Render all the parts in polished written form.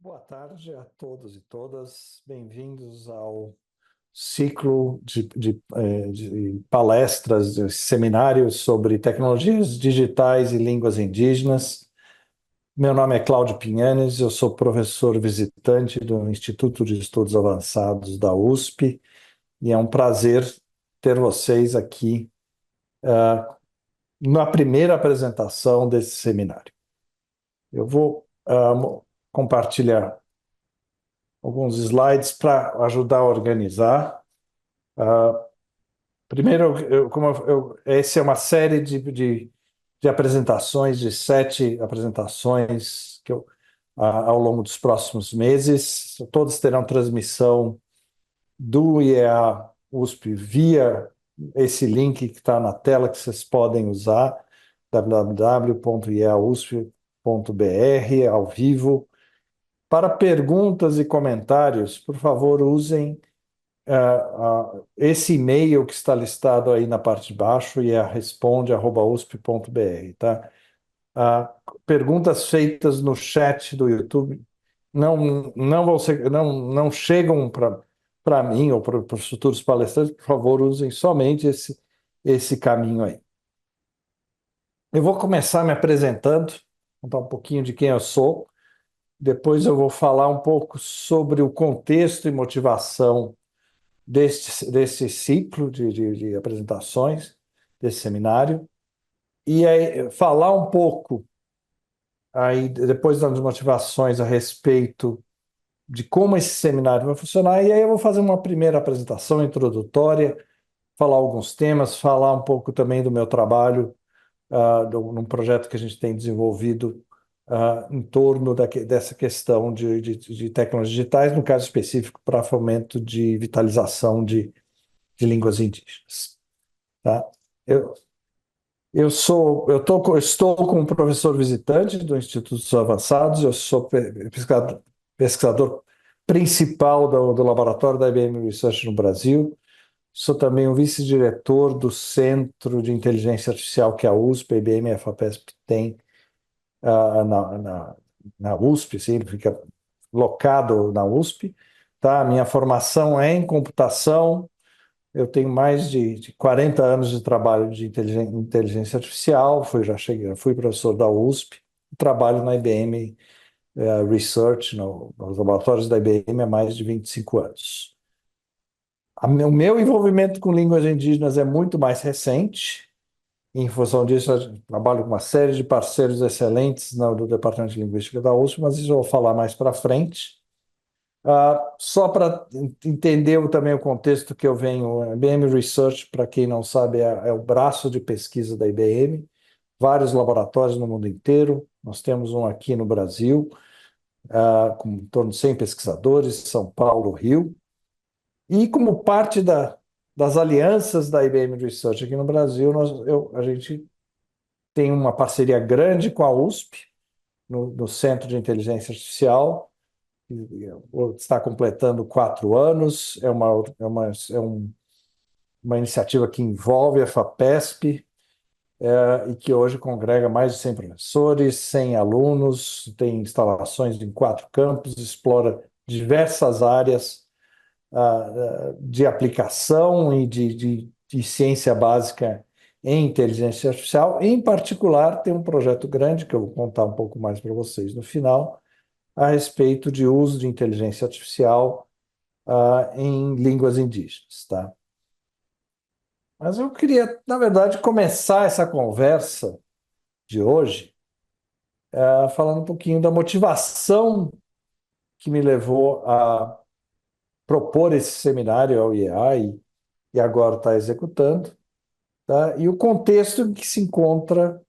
Boa tarde a todos e todas. Bem-vindos ao ciclo de palestras, de seminários sobre tecnologias digitais e línguas indígenas. Meu nome é Cláudio Pinhanes, eu sou professor visitante do Instituto de Estudos Avançados da USP e é um prazer ter vocês aqui na primeira apresentação desse seminário. Eu vou compartilhar alguns slides para ajudar a organizar. Ah, Primeiro, essa é uma série de apresentações, de 7 apresentações ao longo dos próximos meses. Todas terão transmissão do IEA USP via esse link que está na tela que vocês podem usar, www.ieausp.br, ao vivo. Para perguntas e comentários, por favor, usem esse e-mail que está listado aí na parte de baixo e é responde@usp.br, tá? Perguntas feitas no chat do YouTube não chegam para mim ou para os futuros palestrantes. Por favor, usem somente esse caminho aí. Eu vou começar me apresentando, contar um pouquinho de quem eu sou. Depois eu vou falar um pouco sobre o contexto e motivação desse ciclo de apresentações, desse seminário, e aí falar um pouco, aí, depois das motivações a respeito de como esse seminário vai funcionar, e aí eu vou fazer uma primeira apresentação introdutória, falar alguns temas, falar um pouco também do meu trabalho, num projeto que a gente tem desenvolvido em torno dessa questão de tecnologias digitais, no caso específico para fomento de vitalização de línguas indígenas. Tá? Eu, estou como professor visitante do Instituto dos Avançados, eu sou pesquisador principal do laboratório da IBM Research no Brasil, sou também o vice-diretor do Centro de Inteligência Artificial que a USP, a IBM e a FAPESP tem ah, na, na, na USP, sim, ele fica locado na USP. Tá? A minha formação é em computação. Eu tenho mais de 40 anos de trabalho de inteligência artificial, fui professor da USP, trabalho na IBM Research, nos laboratórios da IBM há mais de 25 anos. O meu envolvimento com línguas indígenas é muito mais recente. Em função disso, eu trabalho com uma série de parceiros excelentes do Departamento de Linguística da USP, mas isso eu vou falar mais para frente. Só para entender também o contexto que eu venho, a IBM Research, para quem não sabe, é o braço de pesquisa da IBM, vários laboratórios no mundo inteiro. Nós temos um aqui no Brasil, com em torno de 100 pesquisadores, São Paulo, Rio. E como parte das alianças da IBM Research aqui no Brasil, a gente tem uma parceria grande com a USP, no Centro de Inteligência Artificial, está completando 4 anos, uma iniciativa que envolve a FAPESP, e que hoje congrega mais de 100 professores, 100 alunos, tem instalações em 4 campos, explora diversas áreas de aplicação e de ciência básica em inteligência artificial. Em particular, tem um projeto grande, que eu vou contar um pouco mais para vocês no final, a respeito de uso de inteligência artificial em línguas indígenas, tá? Mas eu queria, na verdade, começar essa conversa de hoje falando um pouquinho da motivação que me levou a propor esse seminário ao IEA e agora está executando, tá? E o contexto em que se encontra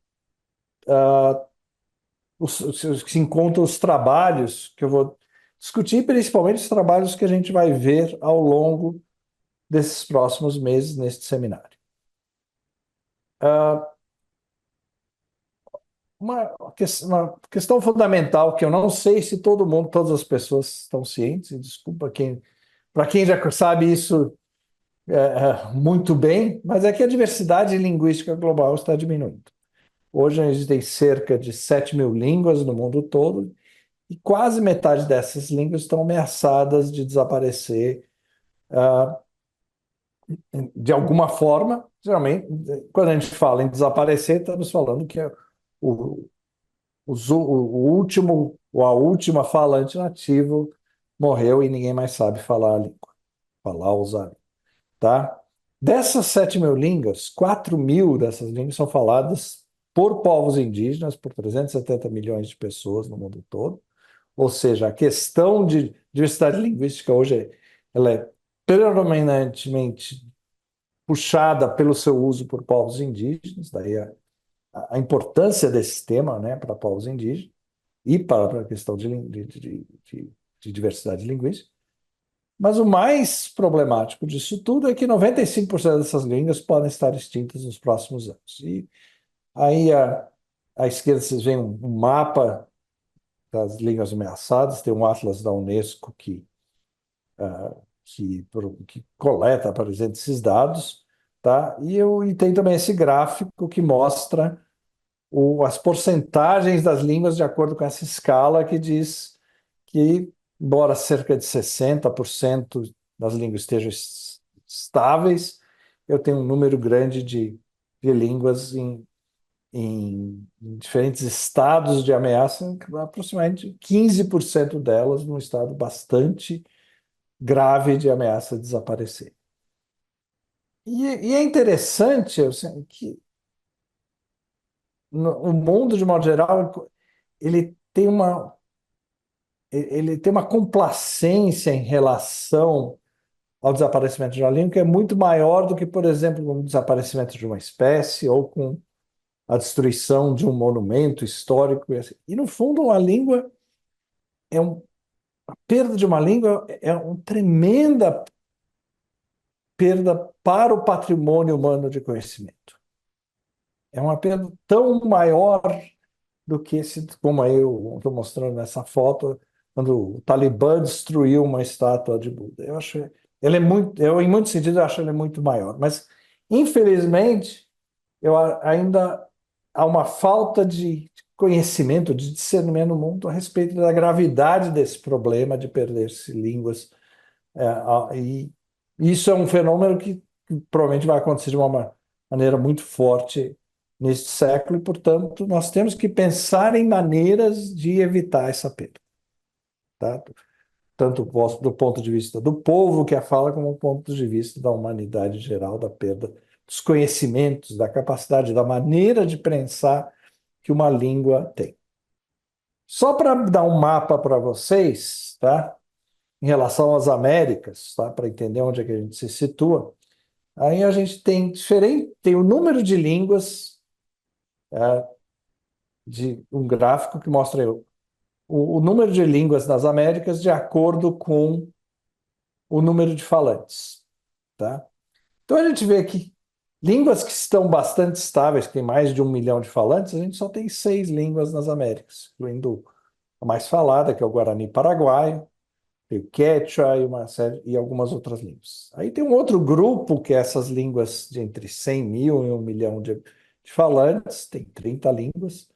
os trabalhos que eu vou discutir, principalmente os trabalhos que a gente vai ver ao longo desses próximos meses neste seminário. Uma questão fundamental que eu não sei se todas as pessoas estão cientes, e desculpa para quem já sabe isso muito bem, mas é que a diversidade linguística global está diminuindo. Hoje a gente tem cerca de 7 mil línguas no mundo todo, e quase metade dessas línguas estão ameaçadas de desaparecer de alguma forma. Geralmente, quando a gente fala em desaparecer, estamos falando que é o, o último ou a última falante nativo morreu e ninguém mais sabe falar a língua, falar ou usar, tá? Dessas 7.000 línguas, 4.000 dessas línguas são faladas por povos indígenas, por 370 milhões de pessoas no mundo todo. Ou seja, a questão de diversidade linguística hoje ela é predominantemente puxada pelo seu uso por povos indígenas, daí a importância desse tema, né, para povos indígenas e para a questão de diversidade linguística. Mas o mais problemático disso tudo é que 95% dessas línguas podem estar extintas nos próximos anos. E aí, à esquerda, vocês veem um mapa das línguas ameaçadas, tem um atlas da Unesco que coleta, por exemplo, esses dados, tá? E tem também esse gráfico que mostra as porcentagens das línguas de acordo com essa escala que diz que, embora cerca de 60% das línguas estejam estáveis, eu tenho um número grande de línguas em diferentes estados de ameaça, aproximadamente 15% delas num estado bastante grave de ameaça de desaparecer. E é interessante que o mundo, de modo geral, ele tem uma, ele tem uma complacência em relação ao desaparecimento de uma língua que é muito maior do que, por exemplo, o desaparecimento de uma espécie ou com a destruição de um monumento histórico. E no fundo, a língua a perda de uma língua é uma tremenda perda para o patrimônio humano de conhecimento. É uma perda tão maior do que esse, como eu estou mostrando nessa foto, quando o Talibã destruiu uma estátua de Buda. Eu acho, ele é muito, eu em muitos sentidos eu acho ele muito maior, mas infelizmente ainda há uma falta de conhecimento, de discernimento no mundo a respeito da gravidade desse problema de perder-se línguas. E isso é um fenômeno que provavelmente vai acontecer de uma maneira muito forte neste século, e, portanto, nós temos que pensar em maneiras de evitar essa perda, tá? Tanto do ponto de vista do povo que a fala, como do ponto de vista da humanidade em geral, da perda dos conhecimentos, da capacidade, da maneira de pensar que uma língua tem. Só para dar um mapa para vocês, tá? Em relação às Américas, tá? Para entender onde é que a gente se situa, aí a gente tem diferente, tem o número de línguas, de um gráfico que mostra o número de línguas nas Américas de acordo com o número de falantes, tá? Então a gente vê que línguas que estão bastante estáveis, que tem mais de 1 milhão de falantes, a gente só tem 6 línguas nas Américas, incluindo a mais falada, que é o Guarani Paraguaio, tem o Quechua e uma série e algumas outras línguas. Aí tem um outro grupo que é essas línguas de entre 100 mil e 1 milhão de falantes, tem 30 línguas,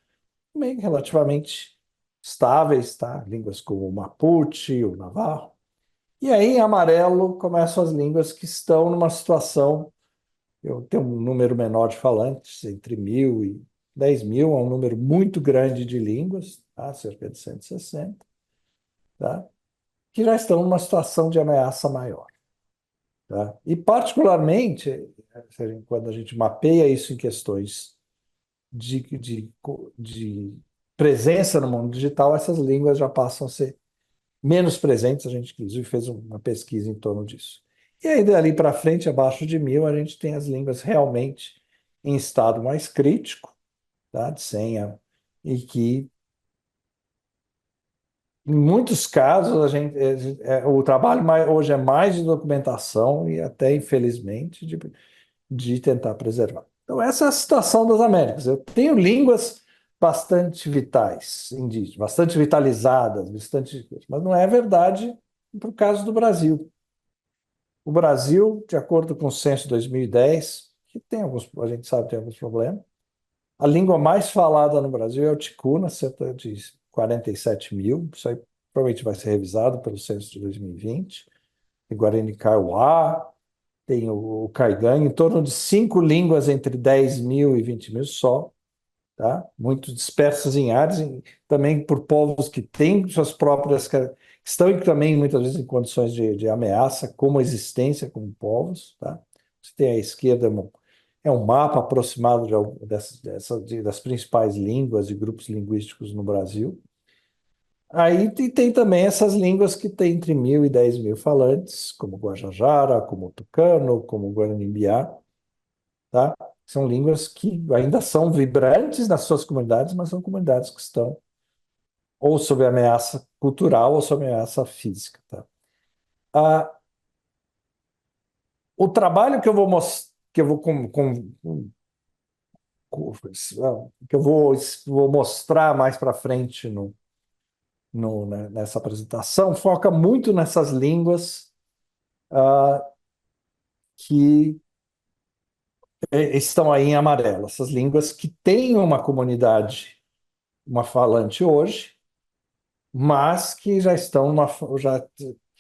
também relativamente estáveis, tá? Línguas como o Mapuche, o Navarro. E aí, em amarelo, começam as línguas que estão numa situação. Eu tenho um número menor de falantes, entre 1.000 e 10.000, é um número muito grande de línguas, tá? Cerca de 160, tá? Que já estão numa situação de ameaça maior, tá? E, particularmente, quando a gente mapeia isso em questões de, de, de presença no mundo digital, essas línguas já passam a ser menos presentes. A gente, inclusive, fez uma pesquisa em torno disso. E aí, dali para frente, abaixo de 1.000, a gente tem as línguas realmente em estado mais crítico, tá? De senha, e que, em muitos casos, o trabalho hoje é mais de documentação e até, infelizmente, de tentar preservar. Então, essa é a situação das Américas. Eu tenho línguas bastante vitais, indígenas, bastante vitalizadas, mas não é verdade para o caso do Brasil. O Brasil, de acordo com o censo de 2010, que tem alguns, a gente sabe que tem alguns problemas, a língua mais falada no Brasil é o ticuna, cerca de 47 mil. Isso aí provavelmente vai ser revisado pelo censo de 2020. Tem Guarani Kaiowá, tem o Caigangue, em torno de 5 línguas entre 10 mil e 20 mil só, tá? Muito dispersas em áreas, também por povos que têm suas próprias, estão também muitas vezes em condições de ameaça, como existência como povos, tá? Você tem à esquerda é um mapa aproximado das principais línguas e grupos linguísticos no Brasil. Aí tem também essas línguas que têm entre 1.000 e 10 mil falantes, como Guajajara, como Tucano, como Guarani-Biá, tá? São línguas que ainda são vibrantes nas suas comunidades, mas são comunidades que estão ou sob ameaça cultural ou sob ameaça física, tá? Ah, o trabalho que eu vou mostrar, que eu vou mostrar mais para frente nessa apresentação, foca muito nessas línguas ah, que estão aí em amarelo, essas línguas que têm uma comunidade, uma falante hoje, mas que já estão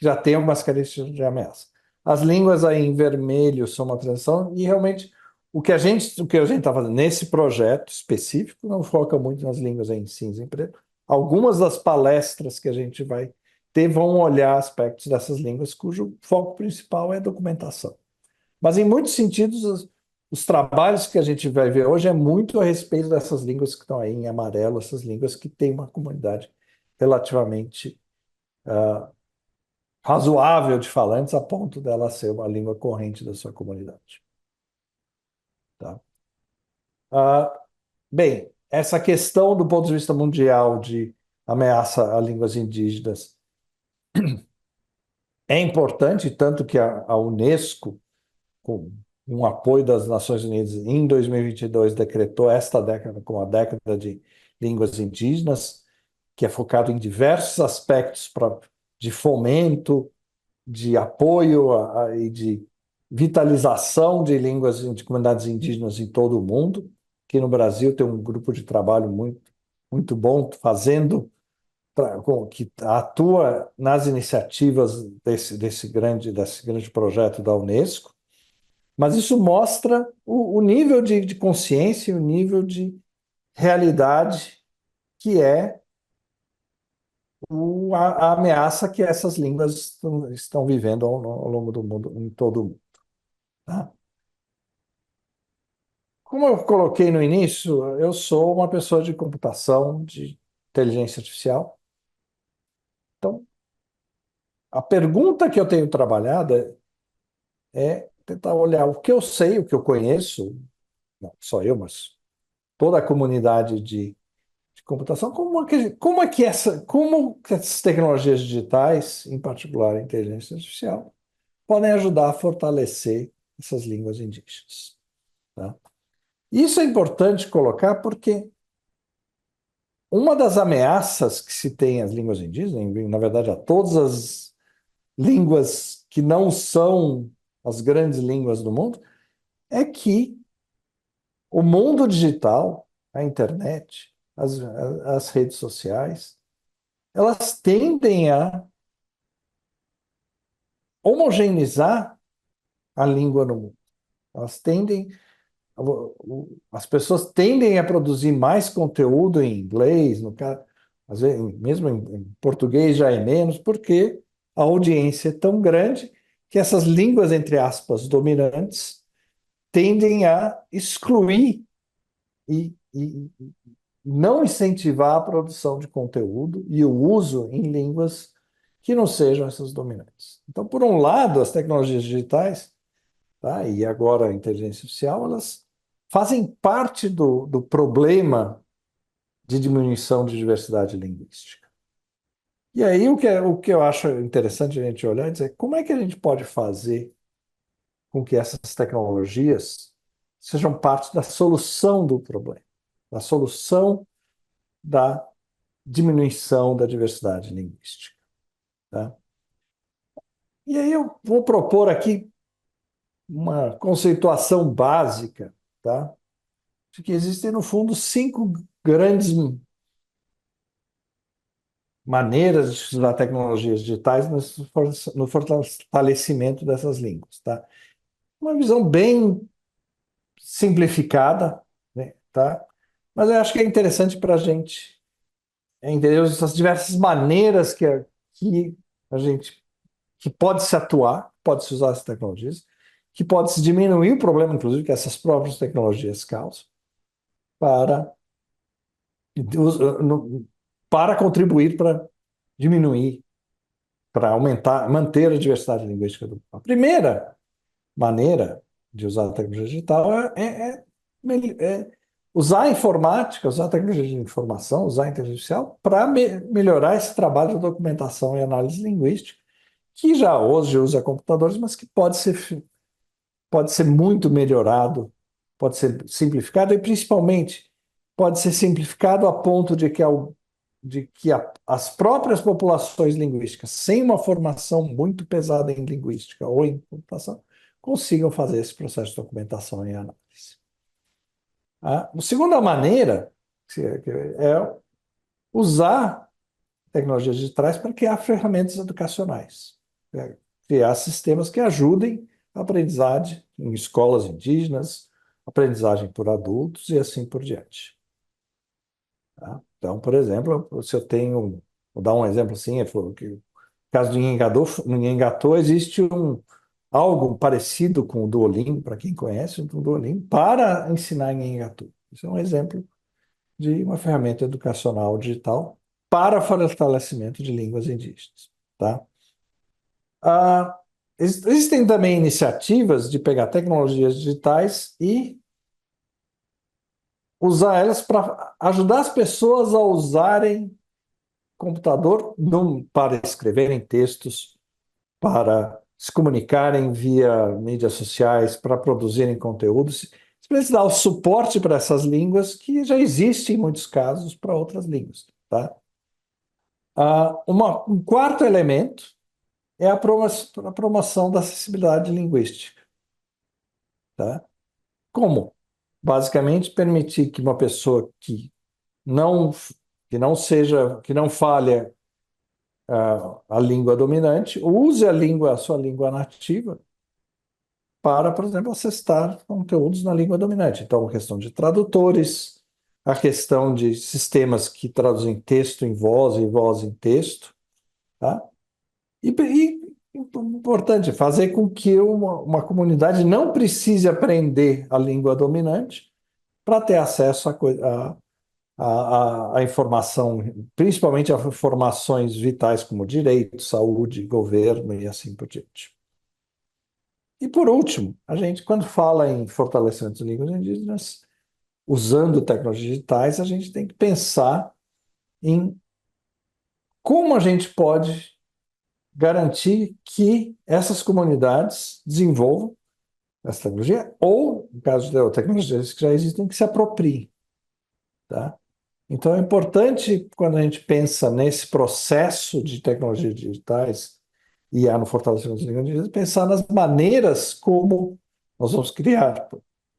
já tem algumas características de ameaça. As línguas aí em vermelho são uma transição e realmente o que a gente está fazendo nesse projeto específico não foca muito nas línguas aí em cinza e preto. Algumas das palestras que a gente vai ter vão olhar aspectos dessas línguas cujo foco principal é a documentação. Mas, em muitos sentidos, os trabalhos que a gente vai ver hoje é muito a respeito dessas línguas que estão aí em amarelo, essas línguas que têm uma comunidade relativamente razoável de falantes, a ponto dela ser uma língua corrente da sua comunidade. Tá? Ah, bem, essa questão do ponto de vista mundial de ameaça a línguas indígenas é importante, tanto que a Unesco, com um apoio das Nações Unidas, em 2022, decretou esta década como a década de línguas indígenas, que é focado em diversos aspectos de fomento, de apoio e de vitalização de línguas de comunidades indígenas em todo o mundo. Aqui no Brasil tem um grupo de trabalho muito bom que atua nas iniciativas desse grande projeto da Unesco. Mas isso mostra o nível de consciência e o nível de realidade que é a ameaça que essas línguas estão vivendo ao longo do mundo, em todo o mundo. Tá? Como eu coloquei no início, eu sou uma pessoa de computação, de inteligência artificial. Então, a pergunta que eu tenho trabalhado é tentar olhar o que eu sei, o que eu conheço, não só eu, mas toda a comunidade de computação, como que essas tecnologias digitais, em particular a inteligência artificial, podem ajudar a fortalecer essas línguas indígenas. Tá? Isso é importante colocar porque uma das ameaças que se tem às línguas indígenas, na verdade a todas as línguas que não são as grandes línguas do mundo, é que o mundo digital, a internet, as redes sociais, elas tendem a homogeneizar a língua no mundo. Elas tendem, as pessoas tendem a produzir mais conteúdo em inglês, no caso, às vezes, mesmo em português já é menos, porque a audiência é tão grande que essas línguas, entre aspas, dominantes, tendem a excluir e não incentivar a produção de conteúdo e o uso em línguas que não sejam essas dominantes. Então, por um lado, as tecnologias digitais, tá, e agora a inteligência artificial, elas fazem parte do problema de diminuição de diversidade linguística. E aí o que eu acho interessante a gente olhar e dizer como é que a gente pode fazer com que essas tecnologias sejam parte da solução do problema, da solução da diminuição da diversidade linguística. Tá? E aí eu vou propor aqui uma conceituação básica, tá? De que existem, no fundo, 5 grandes maneiras de usar tecnologias digitais no fortalecimento dessas línguas, tá? Uma visão bem simplificada, né, tá? Mas eu acho que é interessante para a gente entender essas diversas maneiras que a gente que pode se atuar, pode se usar essas tecnologias, que pode se diminuir o problema, inclusive, que essas próprias tecnologias causam, para, para contribuir para diminuir, para aumentar, manter a diversidade linguística do. A primeira maneira de usar a tecnologia digital é usar a informática, usar a tecnologia de informação, usar a inteligência artificial para melhorar esse trabalho de documentação e análise linguística, que já hoje usa computadores, mas que pode ser muito melhorado, pode ser simplificado e, principalmente, pode ser simplificado a ponto de que as próprias populações linguísticas, sem uma formação muito pesada em linguística ou em computação, consigam fazer esse processo de documentação e análise. A segunda maneira é usar tecnologias digitais para criar ferramentas educacionais, criar sistemas que ajudem a aprendizagem em escolas indígenas, aprendizagem por adultos e assim por diante. Tá? Então, por exemplo, se eu tenho, vou dar um exemplo assim, no caso do Nhangatu, no Nhangatu existe algo parecido com o Duolingo, para quem conhece o Duolingo, para ensinar em Nhangatu. Isso é um exemplo de uma ferramenta educacional digital para fortalecimento de línguas indígenas. Tá? Ah, existem também iniciativas de pegar tecnologias digitais e usar elas para ajudar as pessoas a usarem computador para escreverem textos, para se comunicarem via mídias sociais, para produzirem conteúdos. Simplesmente dar o suporte para essas línguas que já existem em muitos casos para outras línguas. Tá? Um quarto elemento é a promoção da acessibilidade linguística. Tá? Como? Basicamente, permitir que uma pessoa não, que não fale a língua dominante, use a sua língua nativa para, por exemplo, acessar conteúdos na língua dominante. Então, a questão de tradutores, a questão de sistemas que traduzem texto em voz e voz em texto, tá? E importante, fazer com que uma comunidade não precise aprender a língua dominante para ter acesso a informação, principalmente a informações vitais como direito, saúde, governo e assim por diante. E por último, a gente, quando fala em fortalecimento de línguas indígenas, usando tecnologias digitais, a gente tem que pensar em como a gente pode garantir que essas comunidades desenvolvam essa tecnologia, ou, no caso de tecnologias que já existem, que se apropriem. Tá? Então, é importante, quando a gente pensa nesse processo de tecnologias digitais e há no fortalecimento das línguas indígenas, pensar nas maneiras como nós vamos criar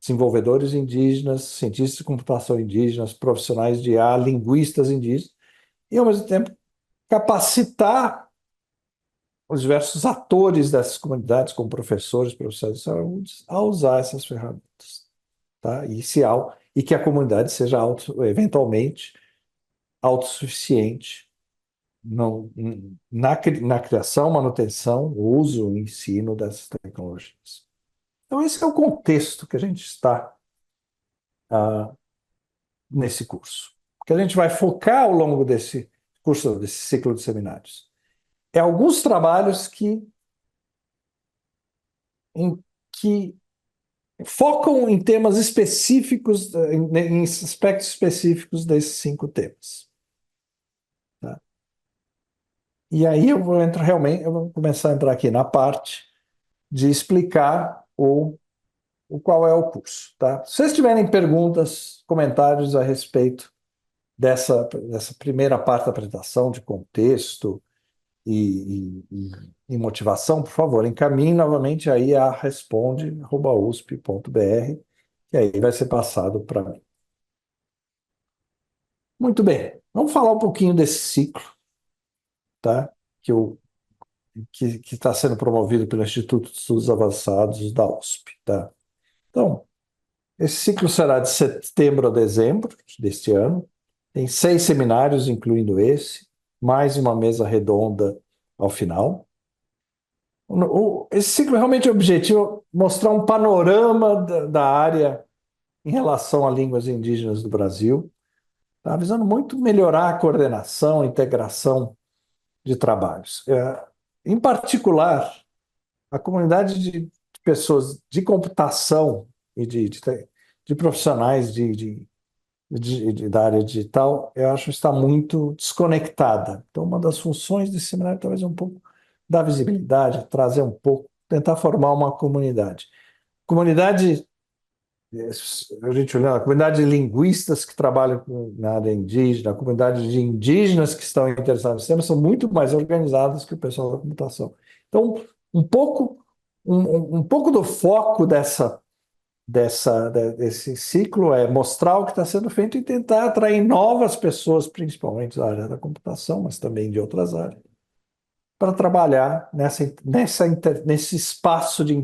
desenvolvedores indígenas, cientistas de computação indígenas, profissionais de IA, linguistas indígenas, e, ao mesmo tempo, capacitar os diversos atores dessas comunidades, como professores, professores de saúde, a usar essas ferramentas. Tá? E que a comunidade seja eventualmente autossuficiente na criação, manutenção, uso e ensino dessas tecnologias. Então, esse é o contexto que a gente está nesse curso. O que a gente vai focar ao longo desse curso, desse ciclo de seminários, é alguns trabalhos que focam em temas específicos, em aspectos específicos desses 5 temas. Tá? E aí eu vou começar a entrar aqui na parte de explicar o qual é o curso. Tá? Se vocês tiverem perguntas, comentários a respeito dessa primeira parte da apresentação, de contexto e motivação, por favor, encaminhe novamente aí a responde@usp.br, que aí vai ser passado para mim. Muito bem, vamos falar um pouquinho desse ciclo. tá? Que está sendo promovido pelo Instituto de Estudos Avançados da USP, tá? Então, esse ciclo será de setembro a dezembro deste ano. Tem 6 seminários, incluindo esse, mais uma mesa redonda ao final. Esse ciclo realmente é o objetivo mostrar um panorama da área em relação a línguas indígenas do Brasil, tá? Visando muito melhorar a coordenação, a integração de trabalhos. Em particular, a comunidade de pessoas de computação e de profissionais da área digital, eu acho que está muito desconectada. Então, uma das funções desse seminário talvez é um pouco dar visibilidade, trazer um pouco, tentar formar uma comunidade. Comunidade, a gente olhando, a comunidade de linguistas que trabalham na área indígena, a comunidade de indígenas que estão interessados no tema são muito mais organizadas que o pessoal da computação. Então, um pouco, um pouco do foco desse ciclo é mostrar o que está sendo feito e tentar atrair novas pessoas, principalmente da área da computação, mas também de outras áreas, para trabalhar nesse espaço de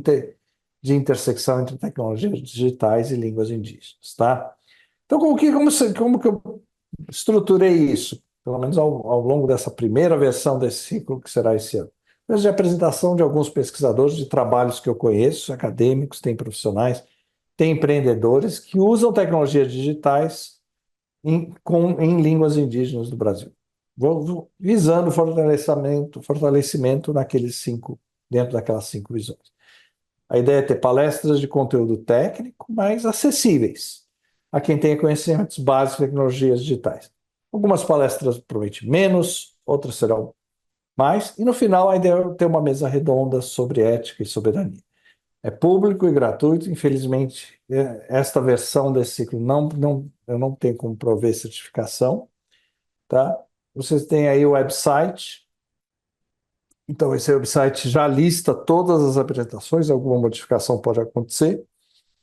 intersecção entre tecnologias digitais e línguas indígenas, tá? Então, como que eu estruturei isso? Pelo menos ao longo dessa primeira versão desse ciclo, que será esse ano. Mas de apresentação de alguns pesquisadores de trabalhos que eu conheço, acadêmicos, tem profissionais, tem empreendedores que usam tecnologias digitais em línguas indígenas do Brasil, visando fortalecimento dentro daquelas 5 visões. A ideia é ter palestras de conteúdo técnico, mas acessíveis a quem tenha conhecimentos básicos de tecnologias digitais. Algumas palestras provavelmente menos, outras serão mais, e no final a ideia é ter uma mesa redonda sobre ética e soberania. É público e gratuito. Infelizmente, esta versão desse ciclo eu não tenho como prover certificação, tá? Vocês têm aí o website. Então, esse website já lista todas as apresentações, alguma modificação pode acontecer,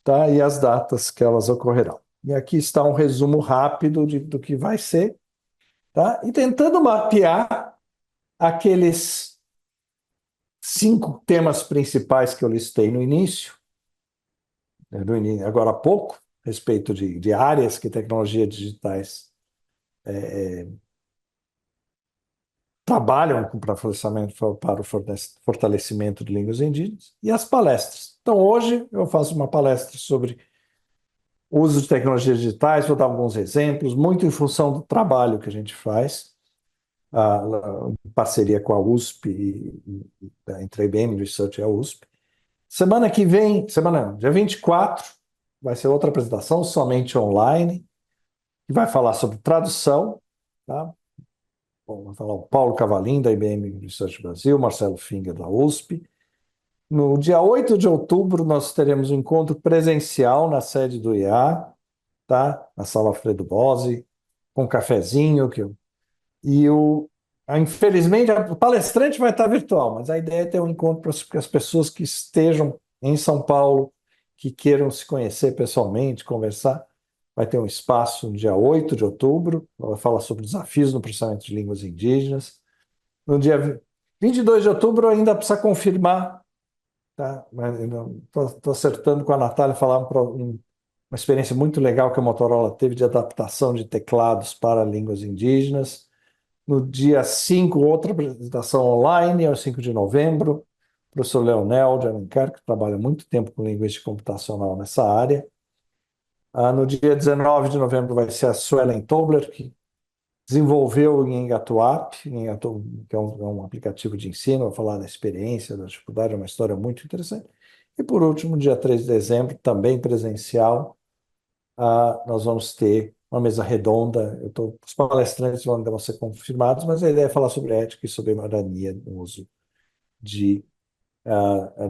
tá? E as datas que elas ocorrerão. E aqui está um resumo rápido do que vai ser, tá? E tentando mapear aqueles 5 temas principais que eu listei no início, agora há pouco, a respeito de áreas que tecnologias digitais trabalham para o fortalecimento de línguas indígenas, e as palestras. Então, hoje eu faço uma palestra sobre o uso de tecnologias digitais, vou dar alguns exemplos, muito em função do trabalho que a gente faz, em parceria com a USP, entre a IBM Research e a USP. Semana que vem, dia 24, vai ser outra apresentação, somente online, que vai falar sobre tradução, tá? Bom, vai falar o Paulo Cavalim, da IBM Research Brasil, Marcelo Finger, da USP. No dia 8 de outubro, nós teremos um encontro presencial na sede do IA, tá? Na sala Alfredo Bose, com um cafezinho. Infelizmente, o palestrante vai estar virtual, mas a ideia é ter um encontro para as pessoas que estejam em São Paulo, que queiram se conhecer pessoalmente, conversar. Vai ter um espaço no dia 8 de outubro, vai falar sobre desafios no processamento de línguas indígenas. No dia 22 de outubro ainda precisa confirmar, tá? Estou acertando com a Natália falar uma experiência muito legal que a Motorola teve de adaptação de teclados para línguas indígenas. No dia 5, outra apresentação online, é o 5 de novembro, o professor Leonel de Alencar, que trabalha muito tempo com linguística computacional nessa área. No dia 19 de novembro vai ser a Suelen Tobler, que desenvolveu em Engatuap, que é um aplicativo de ensino, vai falar da experiência, da dificuldade, é uma história muito interessante. E por último, dia 3 de dezembro, também presencial, nós vamos ter uma mesa redonda. Os palestrantes ainda vão ser confirmados, mas a ideia é falar sobre ética e soberania no uso de,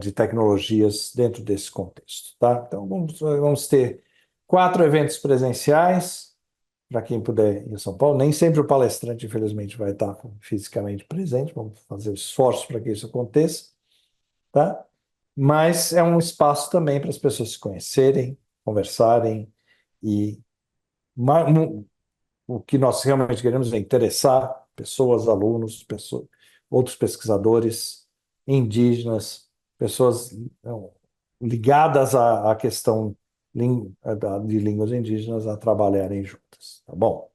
de tecnologias dentro desse contexto, tá? Então, vamos ter 4 eventos presenciais, para quem puder ir em São Paulo. Nem sempre o palestrante, infelizmente, vai estar fisicamente presente, vamos fazer esforços para que isso aconteça, tá? Mas é um espaço também para as pessoas se conhecerem, conversarem e o que nós realmente queremos é interessar pessoas, alunos, pessoas, outros pesquisadores indígenas, pessoas ligadas à questão de línguas indígenas a trabalharem juntas, tá bom?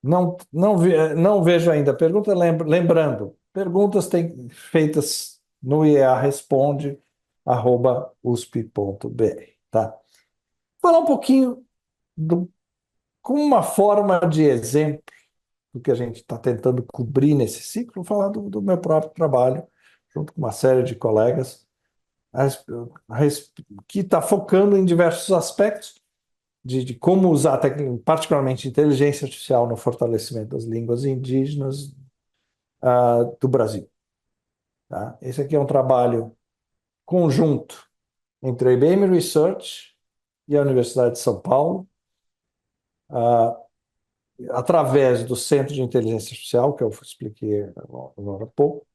Não vejo ainda pergunta, lembrando, perguntas têm feitas no @usp.br, tá? Falar um pouquinho com uma forma de exemplo do que a gente está tentando cobrir nesse ciclo, falar do meu próprio trabalho, junto com uma série de colegas, a res- que está focando em diversos aspectos de como usar, particularmente inteligência artificial, no fortalecimento das línguas indígenas do Brasil. Tá? Esse aqui é um trabalho conjunto entre a IBM Research e a Universidade de São Paulo, ah, através do Centro de Inteligência Artificial, que eu expliquei agora há pouco.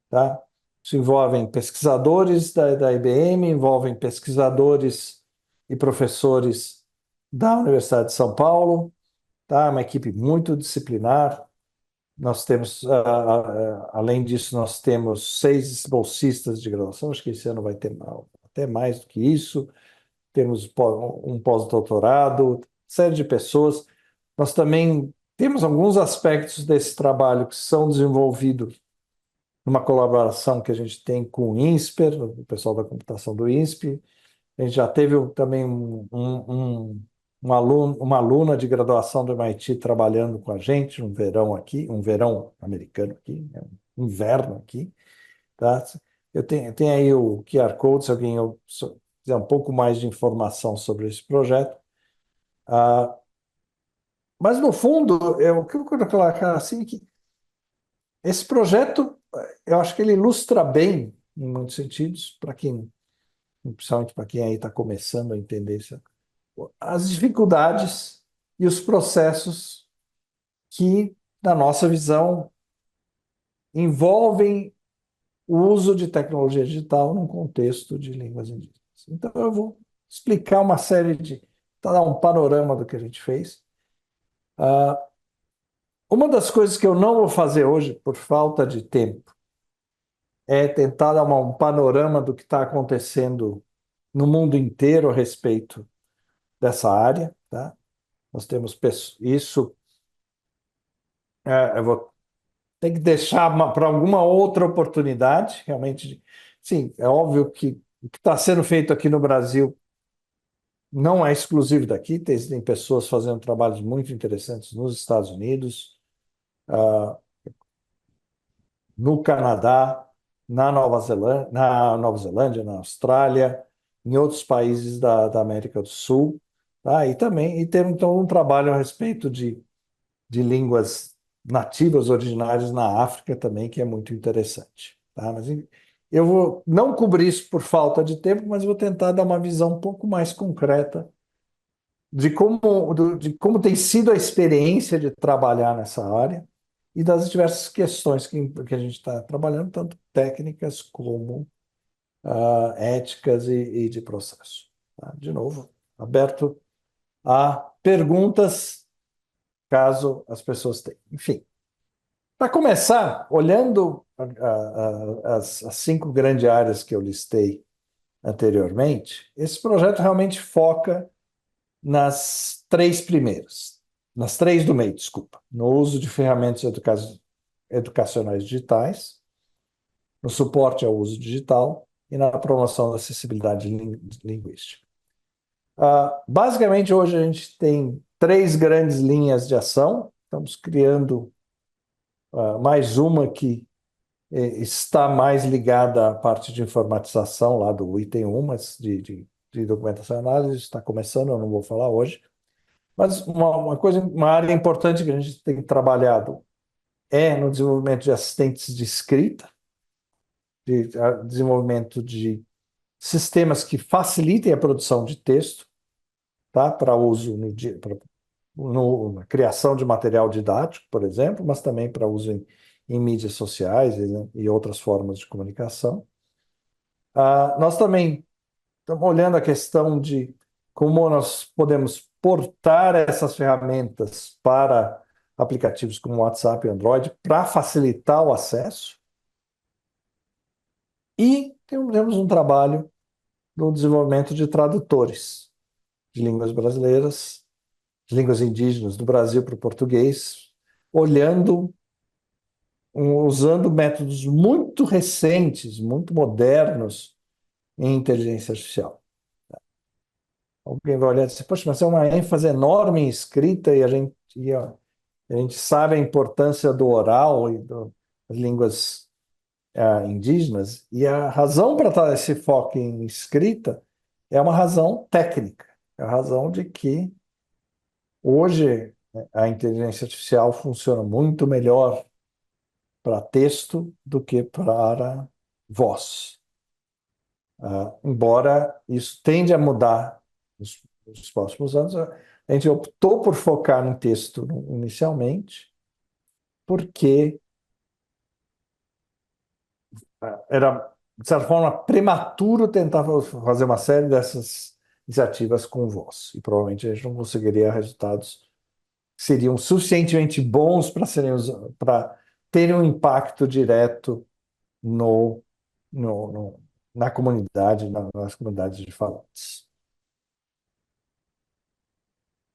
Tá? Isso envolvem pesquisadores da IBM, envolvem pesquisadores e professores da Universidade de São Paulo, tá? Uma equipe muito disciplinar. Nós temos, além disso, nós temos 6 bolsistas de graduação, acho que esse ano vai ter até mais do que isso. Temos um pós-doutorado, série de pessoas. Nós também temos alguns aspectos desse trabalho que são desenvolvidos numa colaboração que a gente tem com o INSPER, o pessoal da computação do INSPER. A gente já teve também uma aluna de graduação do MIT trabalhando com a gente um verão aqui, um verão americano aqui, né, um inverno aqui, tá? Eu tenho aí o QR Code, se alguém quiser um pouco mais de informação sobre esse projeto. Ah, mas, no fundo, o que eu quero colocar assim, é que esse projeto, eu acho que ele ilustra bem, em muitos sentidos, principalmente para quem aí está começando a entender isso, as dificuldades e os processos que, na nossa visão, envolvem o uso de tecnologia digital num contexto de línguas indígenas. Então, eu vou explicar uma série dar um panorama do que a gente fez. Ah, uma das coisas que eu não vou fazer hoje, por falta de tempo, é tentar dar um panorama do que está acontecendo no mundo inteiro a respeito dessa área, tá? Nós temos isso, eu vou ter que deixar para alguma outra oportunidade, realmente. Sim, é óbvio que o que está sendo feito aqui no Brasil não é exclusivo daqui, tem pessoas fazendo trabalhos muito interessantes nos Estados Unidos, ah, no Canadá, na Nova Zelândia, na Austrália, em outros países da América do Sul, tá? E também tem então um trabalho a respeito de línguas nativas originárias na África também, que é muito interessante, tá? Mas eu vou não cobrir isso por falta de tempo, mas vou tentar dar uma visão um pouco mais concreta de como tem sido a experiência de trabalhar nessa área e das diversas questões que a gente está trabalhando, tanto técnicas como éticas e de processo. Tá? De novo, aberto a perguntas, caso as pessoas tenham. Enfim, para começar, olhando as 5 grandes áreas que eu listei anteriormente, esse projeto realmente foca nas 3 primeiras, nas 3 do meio, desculpa, no uso de ferramentas educacionais digitais, no suporte ao uso digital e na promoção da acessibilidade linguística. Basicamente, hoje a gente tem 3 grandes linhas de ação. Estamos criando mais uma que está mais ligada à parte de informatização lá do item 1, mas de documentação e análise está começando, eu não vou falar hoje. Mas uma área importante que a gente tem trabalhado é no desenvolvimento de assistentes de escrita, desenvolvimento de sistemas que facilitem a produção de texto, tá? Para uso na criação de material didático, por exemplo, mas também para uso em mídias sociais e outras formas de comunicação. Nós também estamos olhando a questão de como nós podemos portar essas ferramentas para aplicativos como WhatsApp e Android para facilitar o acesso. E temos um trabalho no desenvolvimento de tradutores de línguas brasileiras, de línguas indígenas do Brasil para o português, usando métodos muito recentes, muito modernos em inteligência artificial. Alguém vai olhar e dizer, poxa, mas é uma ênfase enorme em escrita a gente sabe a importância do oral e das línguas indígenas, e a razão para dar esse foco em escrita é uma razão técnica, é a razão de que hoje a inteligência artificial funciona muito melhor para texto do que para voz. Embora isso tende a mudar nos próximos anos, a gente optou por focar no texto inicialmente, porque era, de certa forma, prematuro tentar fazer uma série dessas iniciativas com voz. E provavelmente a gente não conseguiria resultados que seriam suficientemente bons para terem um impacto direto no, na comunidade, nas comunidades de falantes.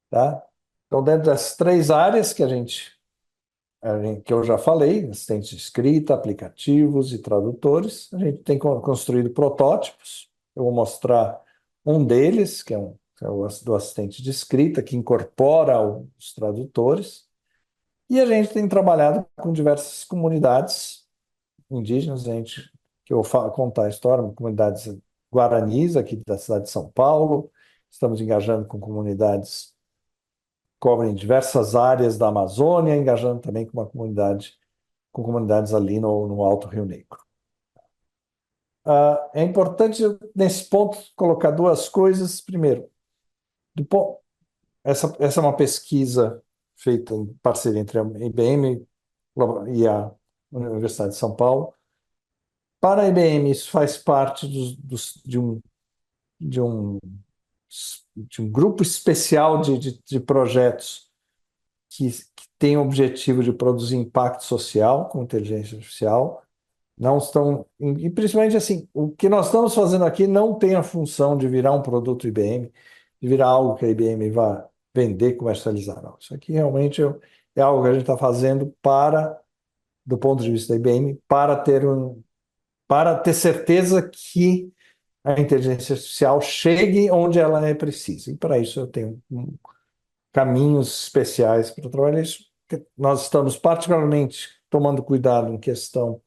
Tá? Então, dentro das três áreas que eu já falei, assistentes de escrita, aplicativos e tradutores, a gente tem construído protótipos. Eu vou mostrar um deles, que é o do assistente de escrita, que incorpora os tradutores. E a gente tem trabalhado com diversas comunidades indígenas, que eu vou contar a história, comunidades guaranis aqui da cidade de São Paulo, estamos engajando com comunidades cobrem diversas áreas da Amazônia, engajando também com comunidades ali no Alto Rio Negro. É importante, nesse ponto, colocar duas coisas. Primeiro, essa é uma pesquisa feita em parceria entre a IBM e a Universidade de São Paulo. Para a IBM, isso faz parte de um, de um grupo especial de projetos que tem o objetivo de produzir impacto social com inteligência artificial. Não estão, e principalmente assim, o que nós estamos fazendo aqui não tem a função de virar um produto IBM, de virar algo que a IBM vai vender, comercializar. Não. Isso aqui realmente é algo que a gente está fazendo do ponto de vista da IBM, para ter certeza que a inteligência artificial chegue onde ela é precisa. E para isso eu tenho caminhos especiais para trabalhar isso. Nós estamos particularmente tomando cuidado em questão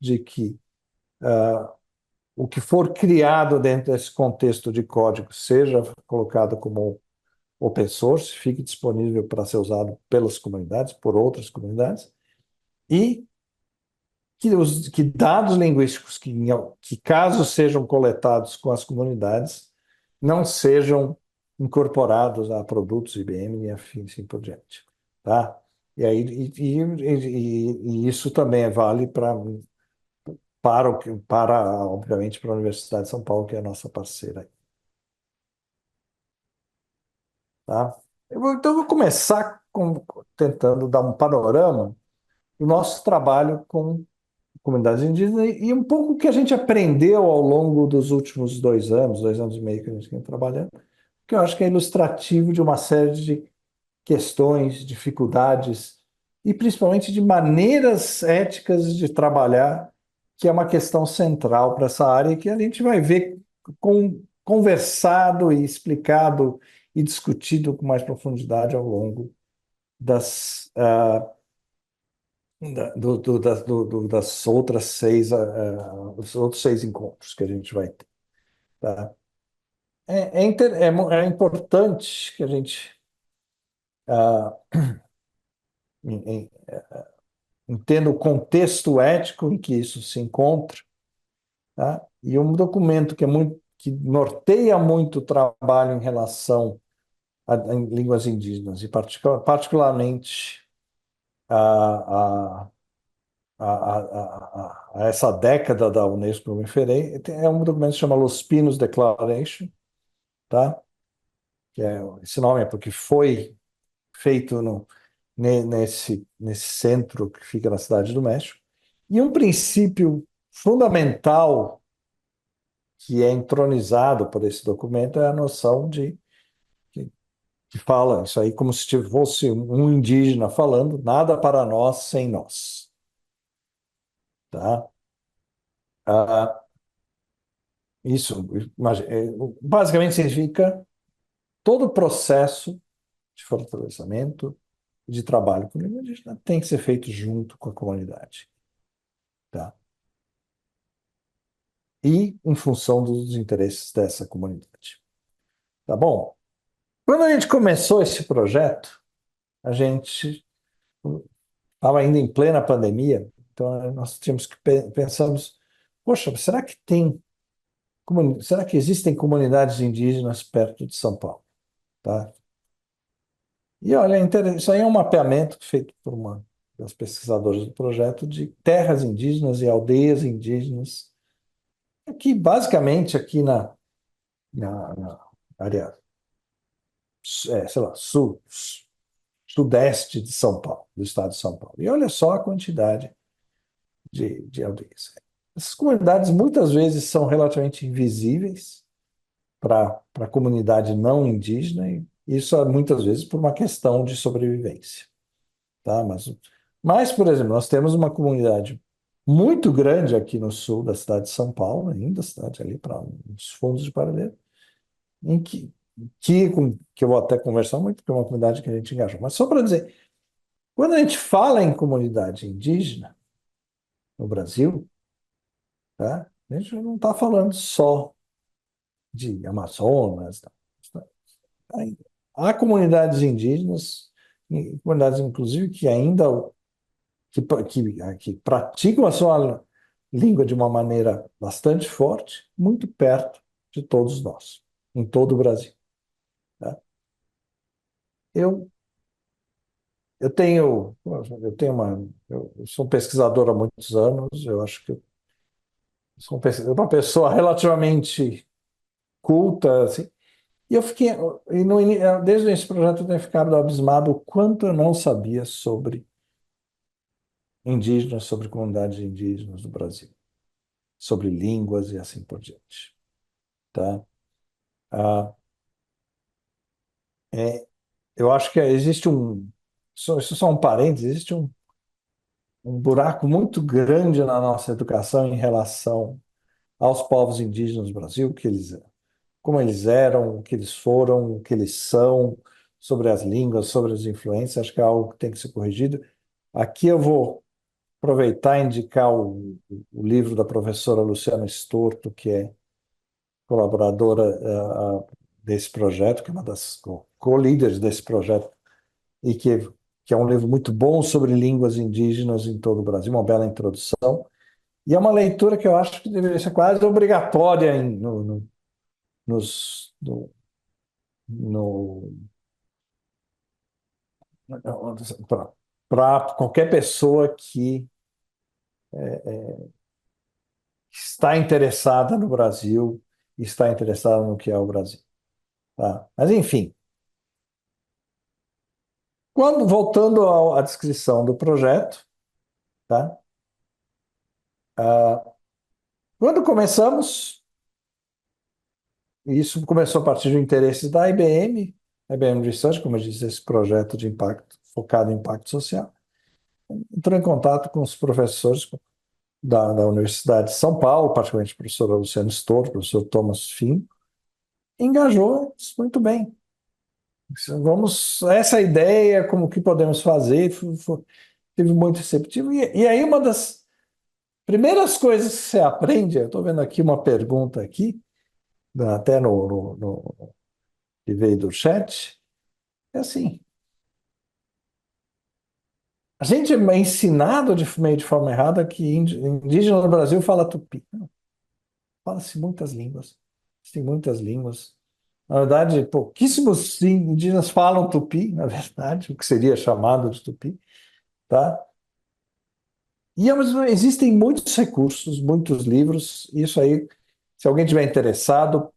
de que o que for criado dentro desse contexto de código seja colocado como open source, fique disponível para ser usado pelas comunidades, por outras comunidades, e que dados linguísticos que caso sejam coletados com as comunidades, não sejam incorporados a produtos IBM e assim por diante. Tá? E, aí, e isso também vale obviamente, para a Universidade de São Paulo, que é a nossa parceira aí. Tá? Então, eu vou começar tentando dar um panorama do nosso trabalho com comunidades indígenas e um pouco o que a gente aprendeu ao longo dos últimos 2 anos e meio que a gente vem trabalhando, que eu acho que é ilustrativo de uma série de questões, dificuldades e principalmente de maneiras éticas de trabalhar, que é uma questão central para essa área que a gente vai ver conversado e explicado e discutido com mais profundidade ao longo das, das outras os outros 6 encontros que a gente vai ter. Tá? É importante que a gente em- em- entenda o contexto ético em que isso se encontra, tá? E um documento que norteia muito o trabalho em relação em línguas indígenas, e particularmente a, a essa década da Unesco que eu me referi, é um documento que se chama Los Pinos Declaration, tá? Esse nome é porque foi feito nesse centro que fica na Cidade do México. E um princípio fundamental que é entronizado por esse documento é a noção que, que fala isso aí como se fosse um indígena falando, nada para nós sem nós. Tá? Ah, isso basicamente significa todo o processo de fortalecimento e de trabalho com o indígena tem que ser feito junto com a comunidade. Tá? E em função dos interesses dessa comunidade. Tá bom? Quando a gente começou esse projeto, a gente estava ainda em plena pandemia, então nós tínhamos que pensamos, poxa, será que existem comunidades indígenas perto de São Paulo? Tá? E olha, isso aí é um mapeamento feito por uma das pesquisadoras do projeto de terras indígenas e aldeias indígenas, aqui basicamente aqui na área, sei lá, sudeste de São Paulo, do estado de São Paulo. E olha só a quantidade de aldeias. Essas comunidades muitas vezes são relativamente invisíveis para a comunidade não indígena, e isso é muitas vezes por uma questão de sobrevivência. Tá? Mas, por exemplo, nós temos uma comunidade muito grande aqui no sul da cidade de São Paulo, ainda cidade ali para os fundos de Paralelo, em que eu vou até conversar muito, porque é uma comunidade que a gente engajou. Mas só para dizer, quando a gente fala em comunidade indígena no Brasil, tá? A gente não está falando só de Amazonas. Tá? Há comunidades indígenas, comunidades inclusive que ainda que praticam a sua língua de uma maneira bastante forte, muito perto de todos nós, em todo o Brasil. Tá? Eu, eu sou um pesquisador há muitos anos, eu acho que eu sou uma pessoa relativamente culta, assim, e eu fiquei, desde esse projeto eu tenho ficado abismado o quanto eu não sabia sobre indígenas, sobre comunidades indígenas do Brasil, sobre línguas e assim por diante. Tá? Ah, é, eu acho que existe isso é só um parênteses, existe um buraco muito grande na nossa educação em relação aos povos indígenas do Brasil, como eles eram, o que eles foram, o que eles são, sobre as línguas, sobre as influências, acho que é algo que tem que ser corrigido. Aqui eu vou aproveitar e indicar o livro da professora Luciana Storto, que é colaboradora desse projeto, que é uma das co-líderes desse projeto, e que é um livro muito bom sobre línguas indígenas em todo o Brasil, uma bela introdução. E é uma leitura que eu acho que deveria ser quase obrigatória nos, no, para qualquer pessoa que está interessada no Brasil, está interessada no que é o Brasil. Tá? Mas, enfim, voltando à descrição do projeto, tá? Ah, quando começamos, isso começou a partir do interesse da IBM Research, como eu disse, esse projeto de impacto, focado em impacto social, entrou em contato com os professores da Universidade de São Paulo, particularmente o professor Luciano Storr, o professor Thomas Finn, engajou muito bem. Essa ideia, como que podemos fazer, teve muito receptivo. E aí uma das primeiras coisas que você aprende, eu estou vendo aqui uma pergunta aqui, até que veio do chat, é assim, a gente é ensinado meio de forma errada que indígena no Brasil fala tupi. Não, fala-se muitas línguas, tem muitas línguas. Na verdade, pouquíssimos indígenas falam tupi, na verdade, o que seria chamado de tupi, tá? E existem muitos recursos, muitos livros, isso aí, se alguém tiver interessado,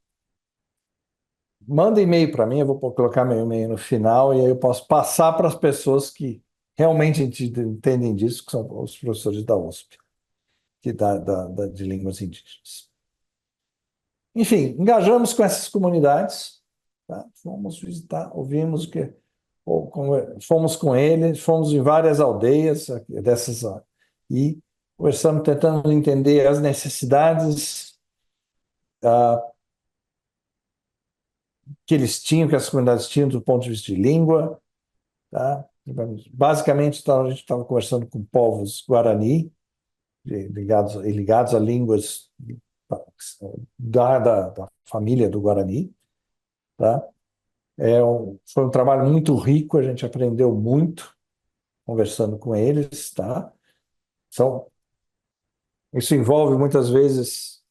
manda e-mail para mim, eu vou colocar meu e-mail no final, e aí eu posso passar para as pessoas que realmente entendem disso, que são os professores da USP, de línguas indígenas. Enfim, engajamos com essas comunidades, tá? Fomos visitar, ouvimos que fomos com eles, fomos em várias aldeias dessas e conversamos tentando entender as necessidades ah, que eles tinham, que as comunidades tinham do ponto de vista de língua, tá? Basicamente, a gente estava conversando com povos guarani, ligados a línguas da família do Guarani, tá? Foi um trabalho muito rico, a gente aprendeu muito conversando com eles, tá? Isso envolve muitas vezes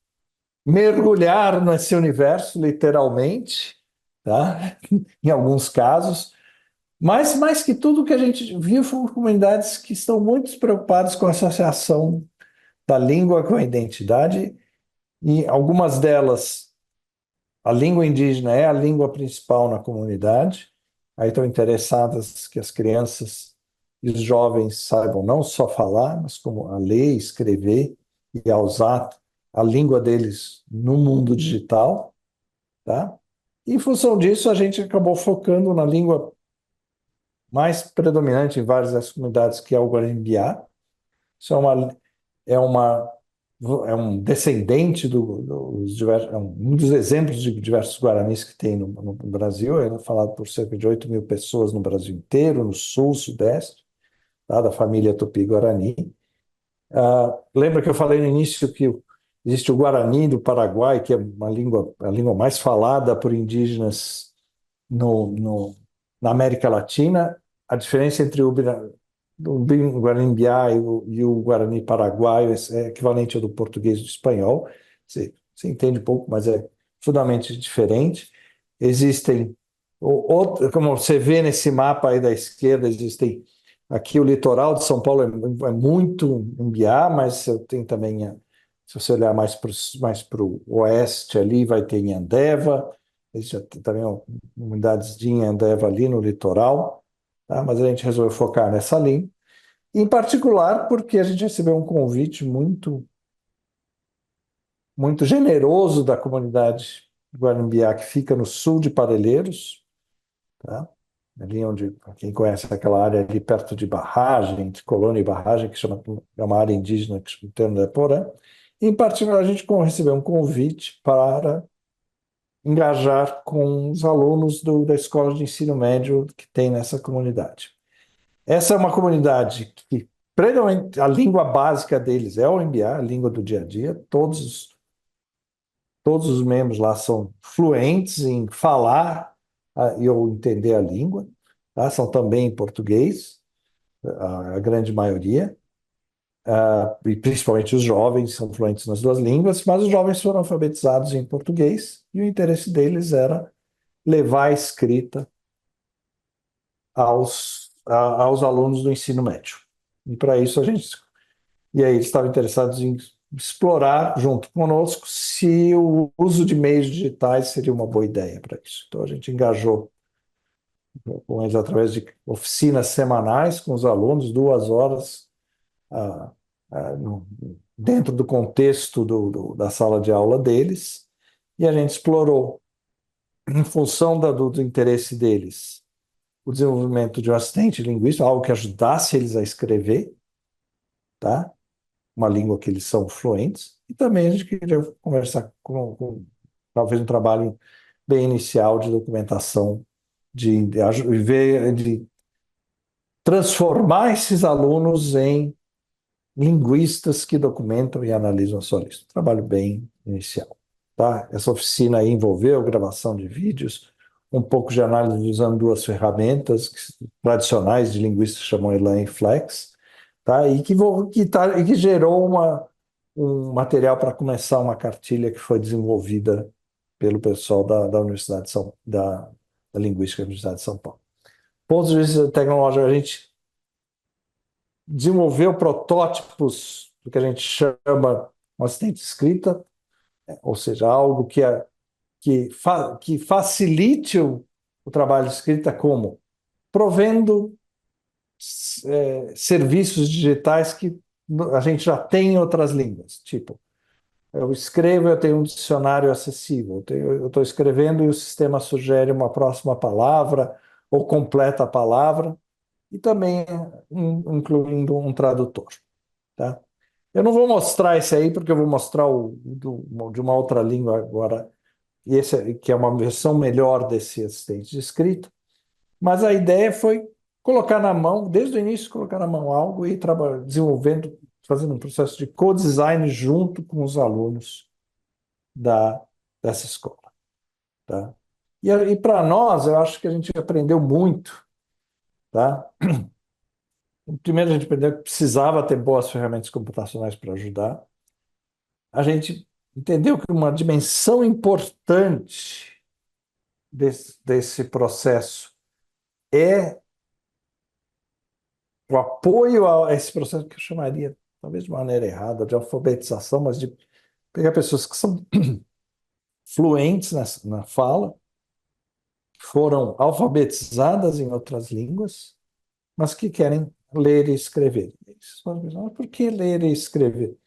mergulhar nesse universo, literalmente, tá? Em alguns casos, mas mais que tudo o que a gente viu foram comunidades que estão muito preocupadas com a associação da língua com a identidade, e algumas delas, a língua indígena é a língua principal na comunidade, aí estão interessadas que as crianças e os jovens saibam não só falar, mas como a ler, escrever e a usar a língua deles no mundo digital, tá? E, em função disso, a gente acabou focando na língua mais predominante em várias das comunidades, que é o Guarani-Biá. Isso é uma é um descendente um dos exemplos de diversos guaranis que tem no Brasil. É falado por cerca de 8 mil pessoas no Brasil inteiro, no sul, sudeste, tá? Da família Tupi-Guarani. Lembra que eu falei no início que existe o Guarani do Paraguai, que é a língua mais falada por indígenas no, no, na América Latina. A diferença entre o Guarani-Biá e o Guarani paraguaio é equivalente ao do português e do espanhol. Você entende um pouco, mas é fundamentalmente diferente. Existem, como você vê nesse mapa aí da esquerda, existem aqui o litoral de São Paulo é muito em Biá, mas tem também, se você olhar mais para o oeste ali, vai ter em Andeva, existe também unidades de Andeva ali no litoral, tá? Mas a gente resolveu focar nessa linha, em particular porque a gente recebeu um convite muito, muito generoso da comunidade Guarambiá, que fica no sul de Parelheiros, tá? Ali onde, quem conhece aquela área ali perto de Barragem, entre Colônia e Barragem, é uma área indígena que chama o termo da Porã. Em particular, a gente recebeu um convite para engajar com os alunos da escola de ensino médio que tem nessa comunidade. Essa é uma comunidade que, a língua básica deles é o MBA, a língua do dia a dia. Todos os membros lá são fluentes em falar e ou entender a língua, tá? São também em português, a grande maioria, e principalmente os jovens são fluentes nas duas línguas, mas os jovens foram alfabetizados em português e o interesse deles era levar a escrita aos alunos do ensino médio. E para isso e aí eles estavam interessados em explorar junto conosco se o uso de meios digitais seria uma boa ideia para isso. Então a gente engajou com eles através de oficinas semanais com os alunos, 2 horas ah, dentro do contexto da sala de aula deles, e a gente explorou, em função do interesse deles, o desenvolvimento de um assistente linguístico, algo que ajudasse eles a escrever, tá? Uma língua que eles são fluentes, e também a gente queria conversar talvez um trabalho bem inicial de documentação, de transformar esses alunos em linguistas que documentam e analisam a sua lista. Um trabalho bem inicial, tá? Essa oficina aí envolveu gravação de vídeos, um pouco de análise usando 2 ferramentas tradicionais de linguistas, chamam Elan e Flex, tá? E que gerou um material para começar uma cartilha que foi desenvolvida pelo pessoal da Universidade da Linguística da Universidade de São Paulo. Ponto de vista tecnológico, a gente desenvolveu protótipos do que a gente chama um assistente de escrita, ou seja, algo que facilite o trabalho de escrita, como provendo serviços digitais que a gente já tem em outras línguas. Tipo, eu escrevo, eu tenho um dicionário acessível. Eu estou escrevendo e o sistema sugere uma próxima palavra ou completa a palavra, e também incluindo um tradutor, tá? Eu não vou mostrar esse aí, porque eu vou mostrar de uma outra língua agora, e esse, que é uma versão melhor desse assistente de escrita. Mas a ideia foi colocar na mão, desde o início, colocar na mão algo e ir desenvolvendo, fazendo um processo de co-design junto com os alunos da, dessa escola, tá? E para nós, eu acho que a gente aprendeu muito, tá? Primeiro, a gente aprendeu que precisava ter boas ferramentas computacionais para ajudar. A gente entendeu que uma dimensão importante desse processo é o apoio a esse processo que eu chamaria, talvez de maneira errada, de alfabetização, mas de pegar pessoas que são fluentes na fala, foram alfabetizadas em outras línguas, mas que querem ler e escrever. Mas por que ler e escrever?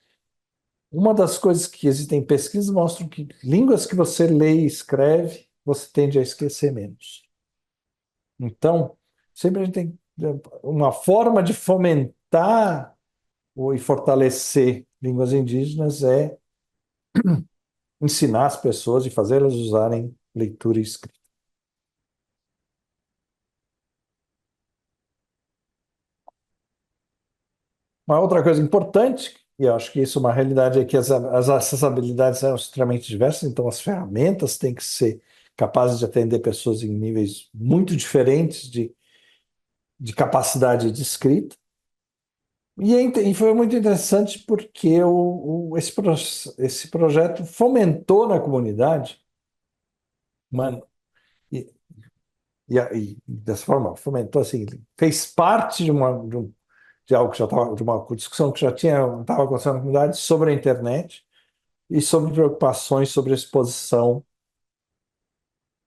Uma das coisas que existem pesquisas mostram que línguas que você lê e escreve, você tende a esquecer menos. Então, sempre a gente tem uma forma de fomentar e fortalecer línguas indígenas é ensinar as pessoas e fazê-las usarem leitura e escrita. Uma outra coisa importante, e eu acho que isso é uma realidade, é que essas habilidades são extremamente diversas, então as ferramentas têm que ser capazes de atender pessoas em níveis muito diferentes de capacidade de escrita. E foi muito interessante porque esse projeto fomentou na comunidade, mano, e, e dessa forma, fomentou assim, fez parte de algo que já estava, de uma discussão que já estava acontecendo na comunidade sobre a internet e sobre preocupações sobre a exposição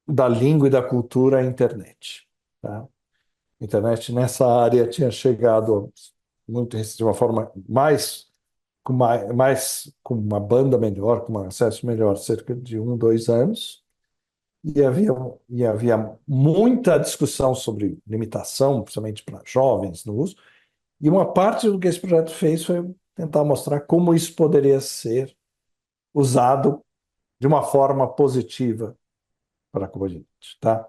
da língua e da cultura à internet, tá? A internet nessa área tinha chegado muito de uma forma com uma banda melhor, com um acesso melhor, cerca de 2 anos, e havia muita discussão sobre limitação, principalmente para jovens no uso, e uma parte do que esse projeto fez foi tentar mostrar como isso poderia ser usado de uma forma positiva para a comunidade, tá?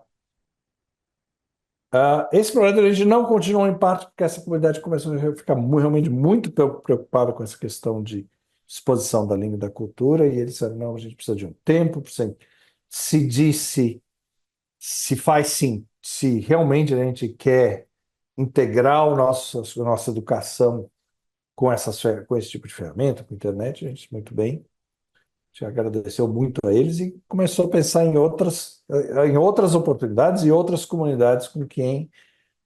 Esse projeto a gente não continuou em parte porque essa comunidade começou a ficar realmente muito preocupada com essa questão de exposição da língua e da cultura, e eles disseram, não, a gente precisa de um tempo, precisa decidir se faz sim, se realmente a gente quer integrar a nossa educação com esse tipo de ferramenta, com a internet, a gente muito bem, a gente agradeceu muito a eles e começou a pensar em outras oportunidades e outras comunidades com quem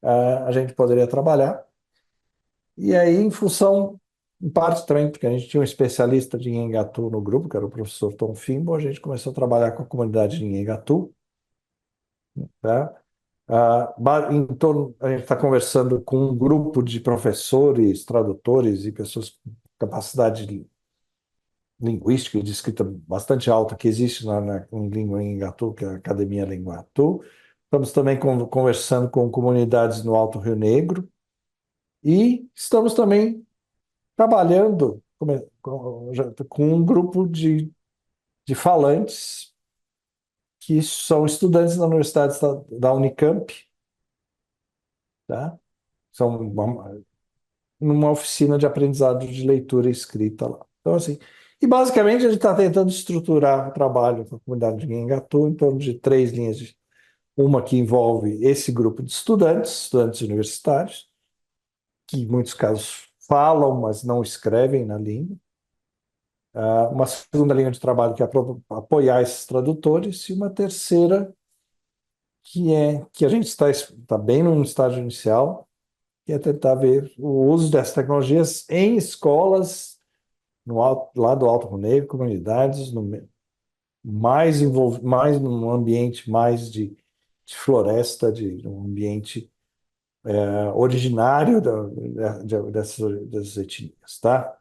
a gente poderia trabalhar. E aí, em função, em parte também, porque a gente tinha um especialista de Nhengatu no grupo, que era o professor Tom Fimbo, a gente começou a trabalhar com a comunidade de Nhengatu, tá? A gente está conversando com um grupo de professores, tradutores e pessoas com capacidade linguística e de escrita bastante alta que existe em língua Nhengatu, que é a Academia Linguatu. Estamos também conversando com comunidades no Alto Rio Negro e estamos também trabalhando com um grupo de falantes que são estudantes da Universidade da Unicamp, tá? São numa oficina de aprendizado de leitura e escrita lá. Então, assim, e basicamente a gente está tentando estruturar o trabalho com a comunidade de Nhengatu em torno de 3 linhas. Uma que envolve esse grupo de estudantes universitários, que em muitos casos falam, mas não escrevem na língua. Uma segunda linha de trabalho que é apoiar esses tradutores, e uma terceira que a gente está bem no estágio inicial, que é tentar ver o uso dessas tecnologias em escolas lá do Alto Rio Negro, comunidades, mais num ambiente mais de floresta, de um ambiente originário dessas etnias, tá?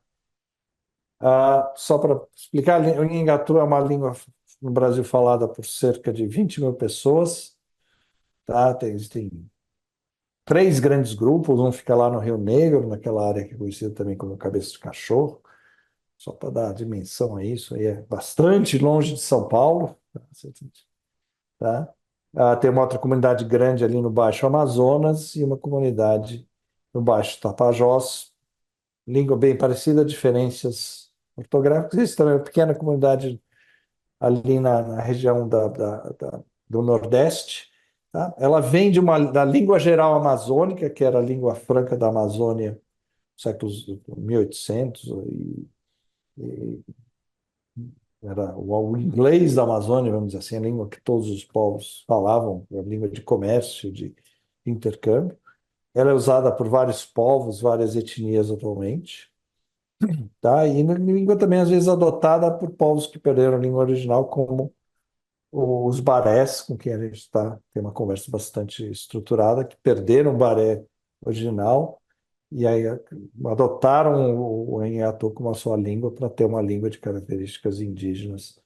Só para explicar, o Nhangatu é uma língua no Brasil falada por cerca de 20 mil pessoas, tá? Existem três grandes grupos, um fica lá no Rio Negro, naquela área que é conhecida também como Cabeça de Cachorro, só para dar dimensão a isso, aí é bastante longe de São Paulo, tá? Tem uma outra comunidade grande ali no Baixo Amazonas e uma comunidade no Baixo Tapajós, língua bem parecida, diferenças ortográficas. Existe também uma pequena comunidade ali na região do Nordeste. Tá? Ela vem da língua geral amazônica, que era a língua franca da Amazônia, séculos 1800, e era o inglês da Amazônia, vamos dizer assim, a língua que todos os povos falavam, a língua de comércio, de intercâmbio. Ela é usada por vários povos, várias etnias atualmente. Tá? E na língua também, às vezes, adotada por povos que perderam a língua original, como os barés, com quem a gente tem uma conversa bastante estruturada, que perderam o baré original e aí adotaram o Enheatu como a sua língua para ter uma língua de características indígenas,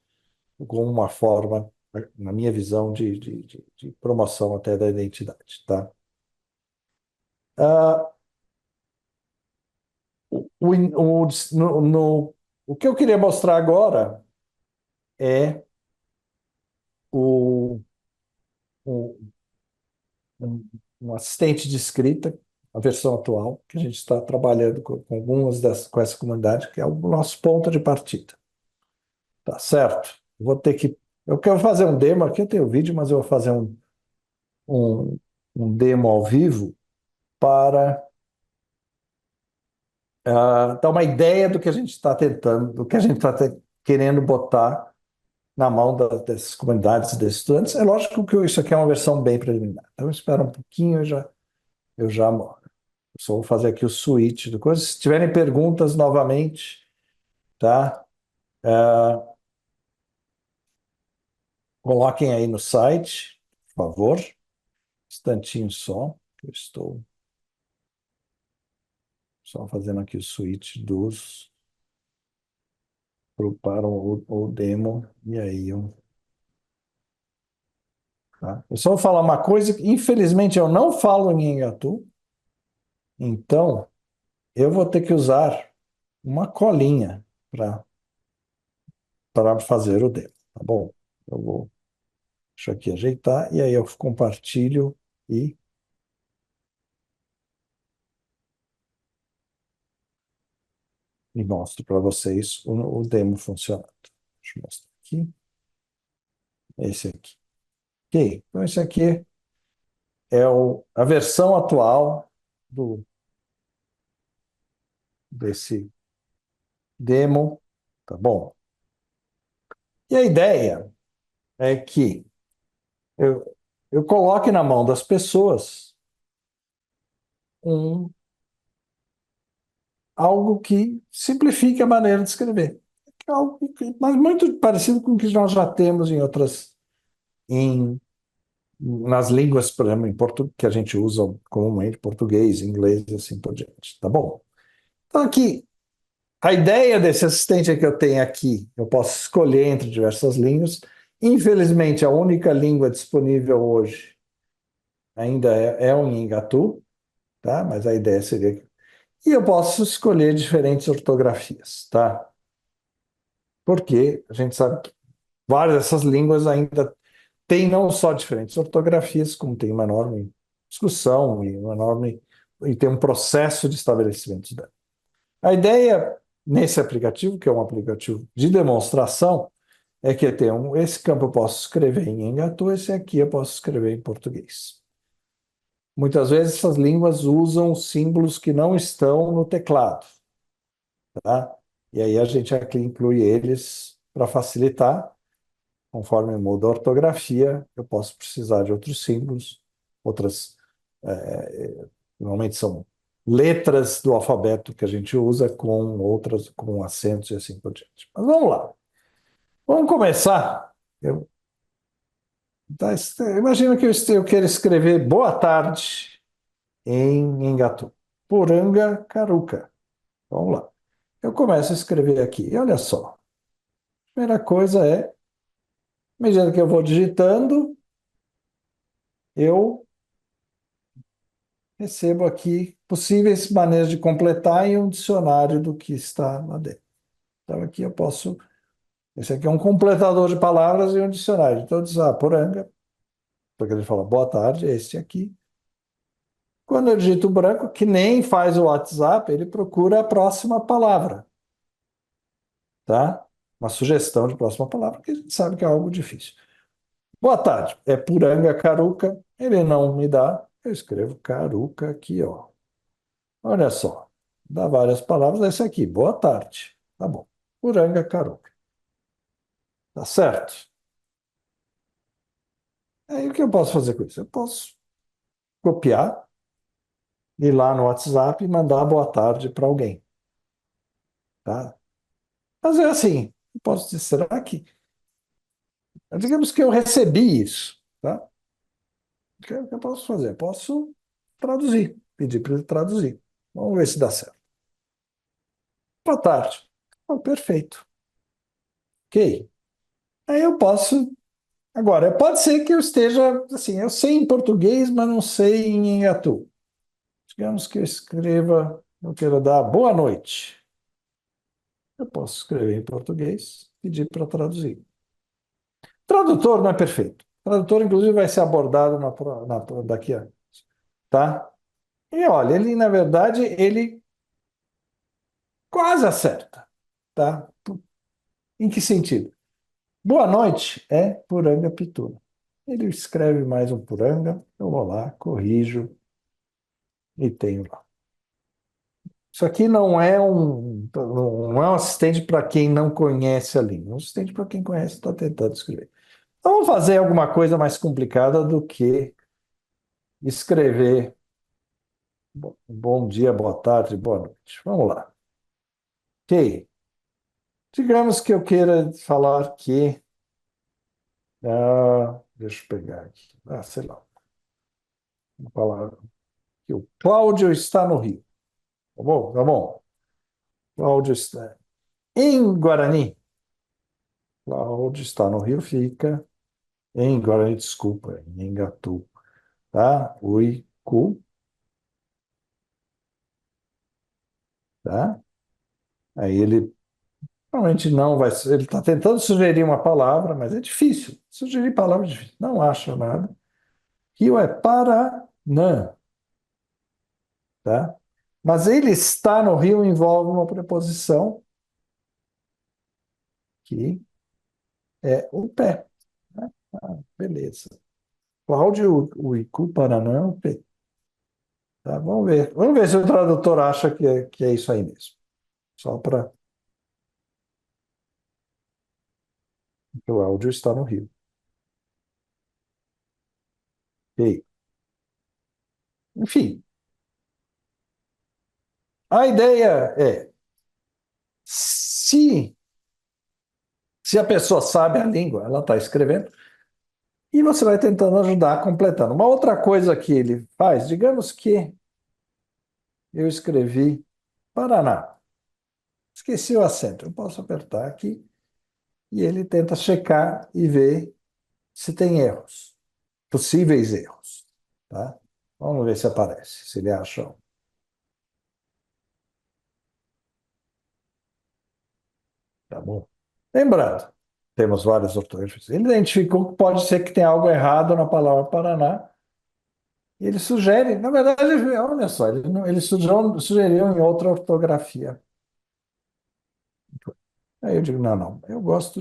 como uma forma, na minha visão, de promoção até da identidade, tá? Ah, o que eu queria mostrar agora é o, o, um assistente de escrita, a versão atual, que a gente está trabalhando com algumas com essa comunidade, que é o nosso ponto de partida. Tá certo? Vou ter que. Eu quero fazer um demo aqui, eu tenho vídeo, mas eu vou fazer um, um demo ao vivo para dar uma ideia do que a gente está tentando, do que a gente está querendo botar na mão dessas comunidades e desses estudantes. É lógico que isso aqui é uma versão bem preliminar. Então, espera um pouquinho, eu já só vou fazer aqui o switch do coisa. Se tiverem perguntas novamente, tá? É, coloquem aí no site, por favor. Instantinho só. Eu estou só fazendo aqui o switch para o demo. E aí, tá? Eu só vou falar uma coisa que, infelizmente, eu não falo em Engatu, então eu vou ter que usar uma colinha para fazer o demo, tá bom? Eu vou, deixa eu aqui ajeitar, e aí eu compartilho e mostro para vocês o demo funcionando. Deixa eu mostrar aqui. Esse aqui. Ok, então esse aqui é a versão atual desse demo, tá bom? E a ideia é que eu, eu coloque na mão das pessoas algo que simplifique a maneira de escrever. Mas muito parecido com o que nós já temos em, nas línguas, por exemplo, em português, que a gente usa comumente, português, inglês e assim por diante, tá bom? Então, aqui, a ideia desse assistente que eu tenho aqui, eu posso escolher entre diversas línguas. Infelizmente, a única língua disponível hoje ainda é o Nhangatu, tá? Mas a ideia seria. E eu posso escolher diferentes ortografias, tá? Porque a gente sabe que várias dessas línguas ainda têm não só diferentes ortografias, como tem uma enorme discussão e tem um processo de estabelecimento dela. A ideia nesse aplicativo, que é um aplicativo de demonstração, é que esse campo eu posso escrever em Engatu, esse aqui eu posso escrever em português. Muitas vezes essas línguas usam símbolos que não estão no teclado, tá? E aí a gente aqui inclui eles para facilitar. Conforme muda a ortografia, eu posso precisar de outros símbolos, outras, normalmente são letras do alfabeto que a gente usa com outras, com acentos e assim por diante. Mas vamos lá. Vamos começar. Imagina que eu quero escrever boa tarde em Engatu. Poranga Caruca. Vamos lá. Eu começo a escrever aqui. E olha só. A primeira coisa é, à medida que eu vou digitando, eu recebo aqui possíveis maneiras de completar em um dicionário do que está lá dentro. Então, aqui eu posso. Esse aqui é um completador de palavras e um dicionário. Então, eu diz, poranga, porque ele fala boa tarde, é este aqui. Quando eu digito branco, que nem faz o WhatsApp, ele procura a próxima palavra, tá? Uma sugestão de próxima palavra, porque a gente sabe que é algo difícil. Boa tarde, é puranga caruca, ele não me dá, eu escrevo caruca aqui, ó. Olha só, dá várias palavras, esse aqui, boa tarde, tá bom. Puranga caruca, tá certo? Aí o que eu posso fazer com isso? Eu posso copiar, ir lá no WhatsApp e mandar boa tarde para alguém, tá? Mas é assim, eu posso dizer, será que digamos que eu recebi isso, tá? O que eu posso fazer? Eu posso traduzir, pedir para ele traduzir. Vamos ver se dá certo. Boa tarde. Oh, perfeito. Ok. Aí eu posso. Agora, pode ser que eu esteja, assim, eu sei em português, mas não sei em Engatu. Digamos que eu escreva, eu quero dar boa noite. Eu posso escrever em português, pedir para traduzir. Tradutor não é perfeito. Tradutor, inclusive, vai ser abordado daqui a, tá? E olha, ele, na verdade, ele quase acerta, tá? Em que sentido? Boa noite é puranga pituna. Ele escreve mais um puranga, eu vou lá, corrijo e tenho lá. Isso aqui não é um assistente para quem não conhece a língua. É um assistente para quem conhece, está tentando escrever. Então, vamos fazer alguma coisa mais complicada do que escrever bom dia, boa tarde, boa noite. Vamos lá. Ok. Digamos que eu queira falar que deixa eu pegar aqui. Sei lá. Vou falar que o Cláudio está no Rio. Tá bom? Tá bom. Cláudio está em Guarani. Cláudio está no Rio, fica em Guarani, desculpa, em Engatu. Tá? Uicu, tá? Aí ele realmente não vai. Ele está tentando sugerir uma palavra, mas é difícil. Sugerir palavra é difícil. Não acha nada. Rio é Paranã, tá? Mas ele está no Rio envolve uma preposição que é o pé, né? Beleza. Cláudio Uicu Paranã, o pé. Tá? Vamos ver. Vamos ver se o tradutor acha que é isso aí mesmo. Só para o áudio está no Rio. Ok. Enfim, a ideia é se se a pessoa sabe a língua, ela está escrevendo, e você vai tentando ajudar completando. Uma outra coisa que ele faz, digamos que eu escrevi Paraná. Esqueci o acento. Eu posso apertar aqui e ele tenta checar e ver se tem erros, possíveis erros, tá? Vamos ver se aparece, se ele acha um. Tá bom? Lembrando, temos várias ortografas. Ele identificou que pode ser que tenha algo errado na palavra Paraná. E ele sugere, na verdade, olha só, ele sugeriu em outra ortografia. Aí eu digo, não, não, eu gosto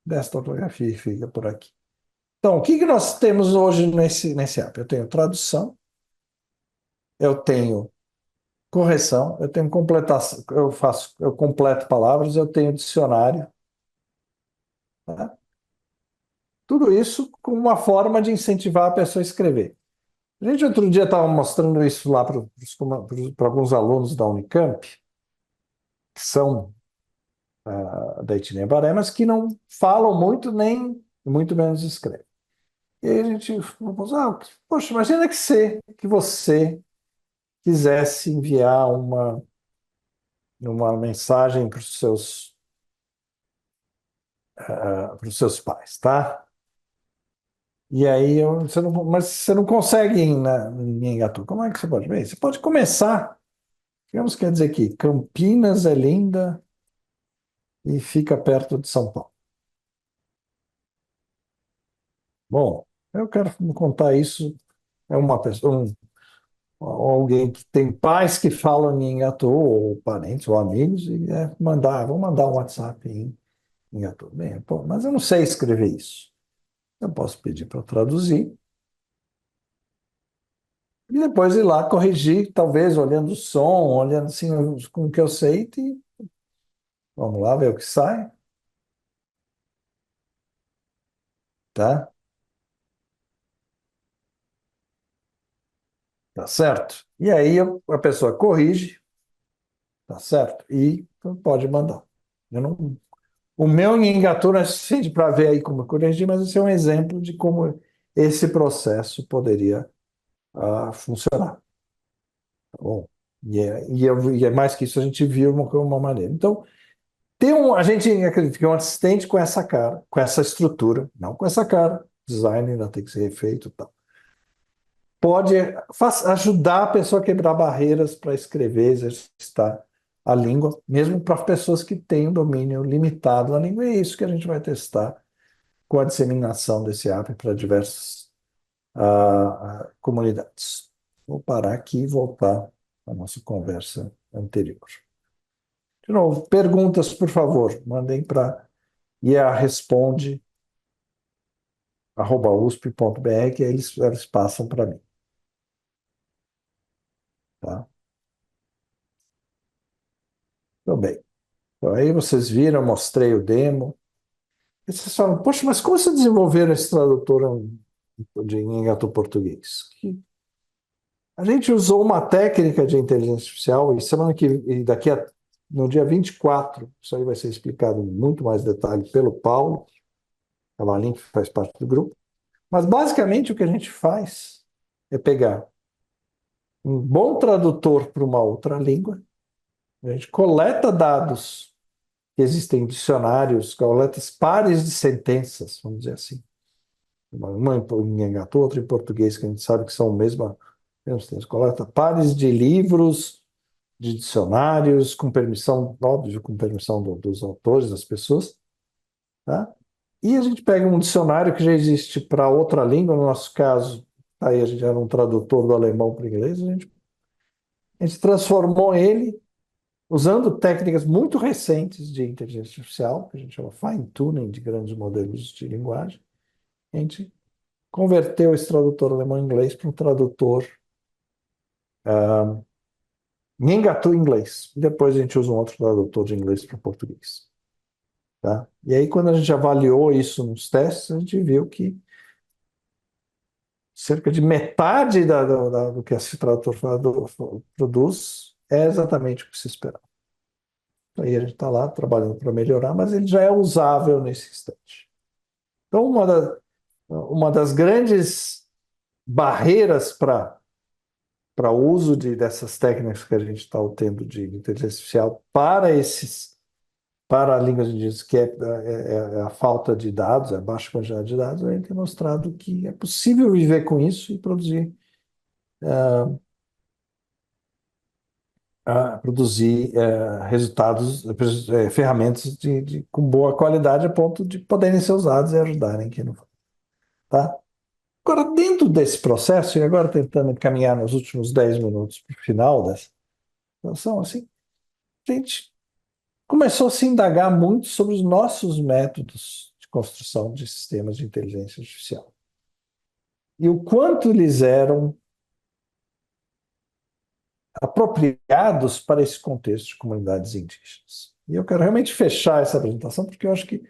desta ortografia e fica por aqui. Então, o que que nós temos hoje nesse app? Eu tenho tradução, eu tenho correção, eu tenho completação, eu completo palavras, eu tenho dicionário, tá? Tudo isso com uma forma de incentivar a pessoa a escrever. A gente outro dia estava mostrando isso lá para alguns alunos da Unicamp, que são da etnia Baré, mas que não falam muito nem muito menos escrevem. E aí a gente propôs, poxa, imagina que você quisesse enviar uma mensagem para os seus pais, tá? E aí mas você não consegue em Engatu. Como é que você pode? Bem, você pode começar, digamos, quer dizer que Campinas é linda e fica perto de São Paulo. Bom, eu quero contar isso. É uma pessoa, alguém que tem pais que falam em Engatu, ou parentes, ou amigos, e vou mandar um WhatsApp em Engatu. Bem, pô, mas eu não sei escrever isso. Eu posso pedir para traduzir e depois ir lá corrigir, talvez olhando o som, olhando assim com o que eu sei, e vamos lá ver o que sai, tá? Tá certo? E aí a pessoa corrige, tá certo? E pode mandar. Eu não, o meu Nhingatu não é suficiente para ver aí como eu corrigi, mas esse é um exemplo de como esse processo poderia funcionar, tá bom? E é mais que isso, a gente viu uma maneira. Então, a gente acredita que um assistente com essa cara, com essa estrutura, não com essa cara, design ainda tem que ser refeito e tal, pode ajudar a pessoa a quebrar barreiras para escrever, exercitar a língua, mesmo para pessoas que têm um domínio limitado da língua. E é isso que a gente vai testar com a disseminação desse app para diversas comunidades. Vou parar aqui e voltar à nossa conversa anterior. De novo, perguntas, por favor, mandem para iaresponde@usp.br, que eles passam para mim, tá? Tudo bem. Então, aí vocês viram, mostrei o demo. E vocês falam, poxa, mas como vocês desenvolveram esse tradutor de engato português? A gente usou uma técnica de inteligência artificial e no dia 24, isso aí vai ser explicado em muito mais detalhe pelo Paulo Cavalin, que faz parte do grupo. Mas basicamente o que a gente faz é pegar um bom tradutor para uma outra língua, a gente coleta dados que existem em dicionários, coleta pares de sentenças, vamos dizer assim. Uma em engatu, outra em português, que a gente sabe que são mesmos termos. Coleta pares de livros, de dicionários, com permissão, óbvio, com permissão dos autores, das pessoas, tá? E a gente pega um dicionário que já existe para outra língua, no nosso caso, aí a gente era um tradutor do alemão para o inglês, a gente transformou ele usando técnicas muito recentes de inteligência artificial, que a gente chama fine-tuning de grandes modelos de linguagem. A gente converteu esse tradutor alemão-inglês para um tradutor Nhengatu inglês. Depois a gente usa um outro tradutor de inglês para português. Tá? E aí, quando a gente avaliou isso nos testes, a gente viu que cerca de metade do que esse tradutor produz é exatamente o que se esperava. Aí a gente está lá trabalhando para melhorar, mas ele já é usável nesse instante. Então, uma das grandes barreiras para o uso dessas técnicas que a gente está tendo de inteligência artificial para línguas indígenas, que é a falta de dados, a baixa quantidade de dados, a gente tem mostrado que é possível viver com isso e produzir resultados, ferramentas com boa qualidade a ponto de poderem ser usados e ajudarem quem não for, tá? Agora, dentro desse processo, e agora tentando caminhar nos últimos 10 minutos para o final dessa situação, assim, a gente começou a se indagar muito sobre os nossos métodos de construção de sistemas de inteligência artificial e o quanto eles eram apropriados para esse contexto de comunidades indígenas. E eu quero realmente fechar essa apresentação, porque eu acho que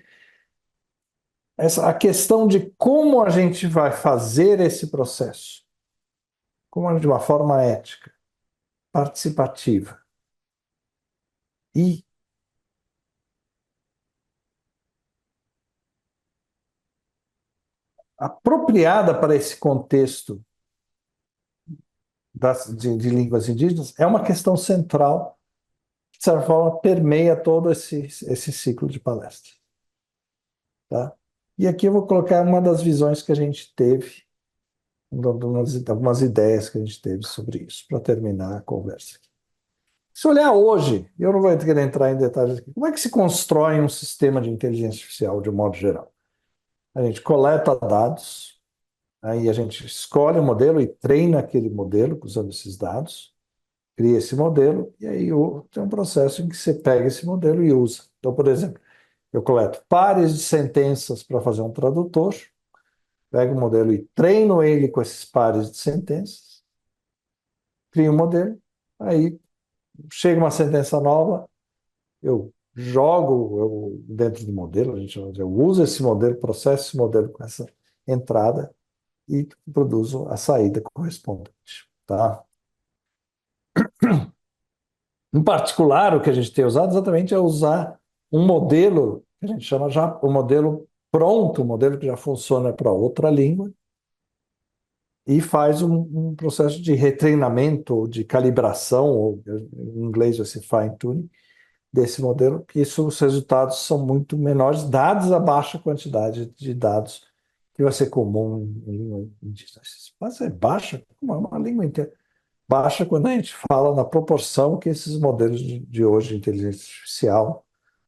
a questão de como a gente vai fazer esse processo, de uma forma ética, participativa e apropriada para esse contexto de línguas indígenas é uma questão central, que, de certa forma, permeia todo esse ciclo de palestras. Tá? E aqui eu vou colocar uma das visões que a gente teve, algumas ideias que a gente teve sobre isso, para terminar a conversa. Se olhar hoje, eu não vou querer entrar em detalhes aqui, como é que se constrói um sistema de inteligência artificial de um modo geral? A gente coleta dados, aí a gente escolhe o modelo e treina aquele modelo usando esses dados, cria esse modelo, e aí tem um processo em que você pega esse modelo e usa. Então, por exemplo, eu coleto pares de sentenças para fazer um tradutor, pego o modelo e treino ele com esses pares de sentenças, crio um modelo, aí chega uma sentença nova, eu jogo dentro do modelo, eu uso esse modelo, processo esse modelo com essa entrada e produzo a saída correspondente, tá? Em particular, o que a gente tem usado exatamente é usar um modelo que a gente chama já o modelo pronto, um modelo que já funciona para outra língua, e faz um processo de retreinamento, de calibração, ou em inglês vai ser fine-tuning, desse modelo, que isso, os resultados são muito menores, dados a baixa quantidade de dados, que vai ser comum em língua indígena. Mas é baixa, como é uma língua inteira. Baixa quando a gente fala na proporção que esses modelos de hoje de inteligência artificial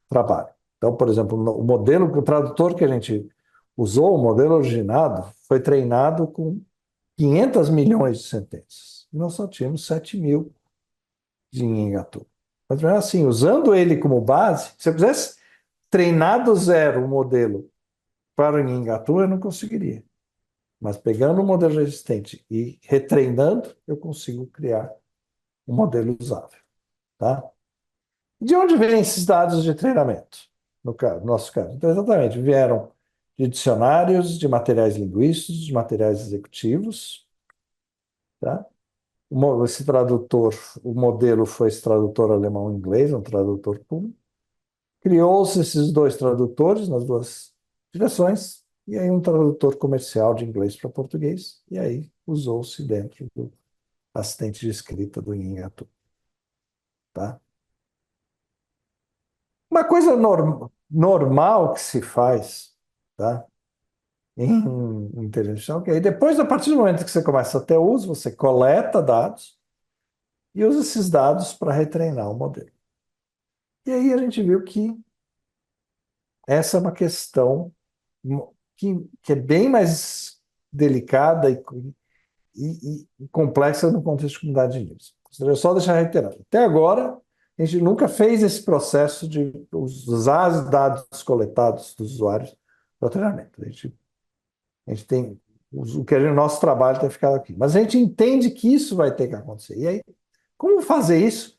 trabalham. Então, por exemplo, o modelo, o tradutor que a gente usou, o modelo originado, foi treinado com 500 milhões de sentenças. E nós só tínhamos 7.000 de Nhengatu. Mas assim, usando ele como base, se eu quisesse treinar do zero o modelo para o Nhengatu, eu não conseguiria. Mas pegando o modelo existente e retreinando, eu consigo criar um modelo usável. Tá? De onde vêm esses dados de treinamento? No nosso caso. Então, exatamente, vieram de dicionários, de materiais linguísticos, de materiais executivos. Tá? Esse tradutor, o modelo foi esse tradutor alemão-inglês, um tradutor público. Criou-se esses dois tradutores nas duas direções, e aí um tradutor comercial de inglês para português, e aí usou-se dentro do assistente de escrita do Nhengatu. Tá? Uma coisa normal que se faz, tá? Em inteligência artificial, que aí depois, a partir do momento que você começa a ter uso, você coleta dados e usa esses dados para retreinar o modelo. E aí a gente viu que essa é uma questão que é bem mais delicada e complexa no contexto de comunidade de níveis. Só deixar reiterado. Até agora, a gente nunca fez esse processo de usar os dados coletados dos usuários para o treinamento. A gente tem o que o nosso trabalho tem ficado aqui. Mas a gente entende que isso vai ter que acontecer. E aí, como fazer isso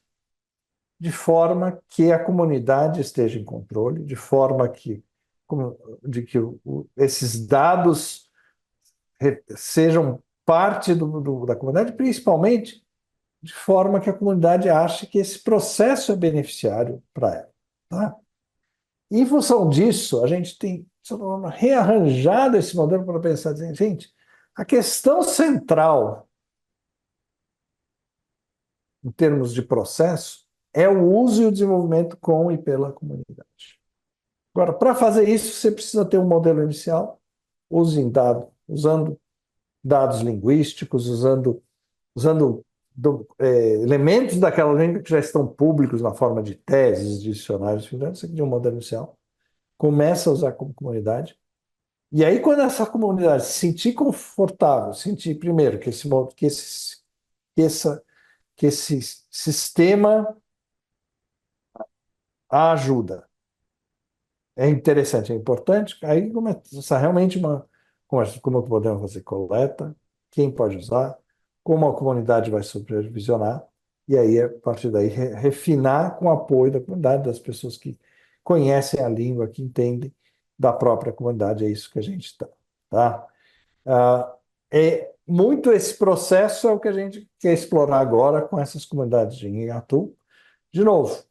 de forma que a comunidade esteja em controle, de forma que esses dados sejam parte da comunidade, principalmente de forma que a comunidade ache que esse processo é beneficiário para ela. Tá? E, em função disso, a gente tem rearranjado esse modelo para pensar, dizendo, gente, a questão central em termos de processo é o uso e o desenvolvimento com e pela comunidade. Agora, para fazer isso, você precisa ter um modelo inicial, usando dados linguísticos, usando elementos daquela língua que já estão públicos na forma de teses, dicionários, você cria um modelo inicial, começa a usar como comunidade, e aí quando essa comunidade se sentir confortável, sentir primeiro que esse sistema a ajuda, é interessante, é importante, aí começa realmente uma conversa, como podemos fazer coleta, quem pode usar, como a comunidade vai supervisionar, e aí, a partir daí, refinar com o apoio da comunidade, das pessoas que conhecem a língua, que entendem da própria comunidade, é isso que a gente está. Tá? Muito esse processo é o que a gente quer explorar agora com essas comunidades de Nhengatu. De novo,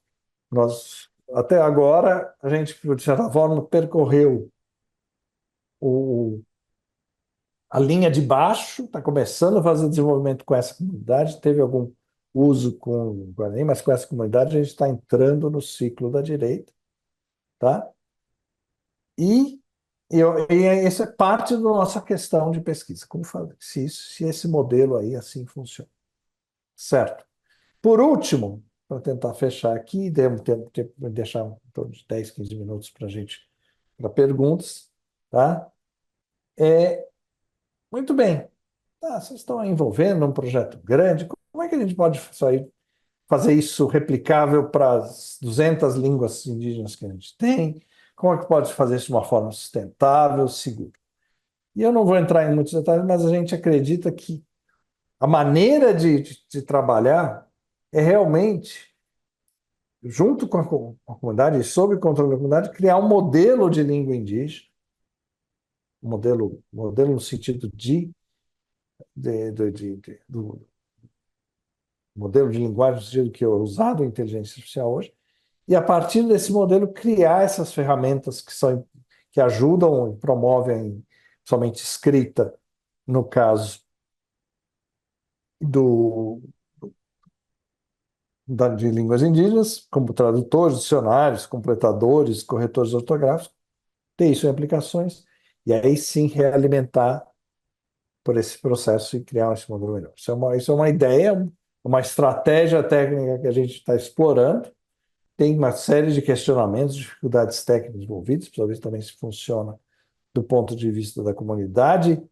até agora, a gente, de certa forma, percorreu o, a linha de baixo está começando a fazer desenvolvimento com essa comunidade, teve algum uso com o Guarani, mas com essa comunidade a gente está entrando no ciclo da direita, tá? E, isso é parte da nossa questão de pesquisa. Como falei, se esse modelo aí assim funciona. Certo. Por último, para tentar fechar aqui, deixar em torno de 10, 15 minutos para a gente, para perguntas, tá? Muito bem. Tá, vocês estão aí envolvendo num projeto grande. Como é que a gente pode fazer isso replicável para as 200 línguas indígenas que a gente tem? Como é que pode fazer isso de uma forma sustentável, segura? E eu não vou entrar em muitos detalhes, mas a gente acredita que a maneira de trabalhar é realmente, junto com a comunidade e sob o controle da comunidade, criar um modelo de língua indígena, modelo no sentido do modelo de linguagem no sentido que é usado em inteligência artificial hoje, e a partir desse modelo criar essas ferramentas que ajudam e promovem somente escrita, no caso do, de línguas indígenas, como tradutores, dicionários, completadores, corretores ortográficos, ter isso em aplicações, e aí sim realimentar por esse processo e criar esse modelo melhor. Isso é uma ideia, uma estratégia técnica que a gente está explorando. Tem uma série de questionamentos, dificuldades técnicas envolvidas, precisa ver também se funciona do ponto de vista da comunidade,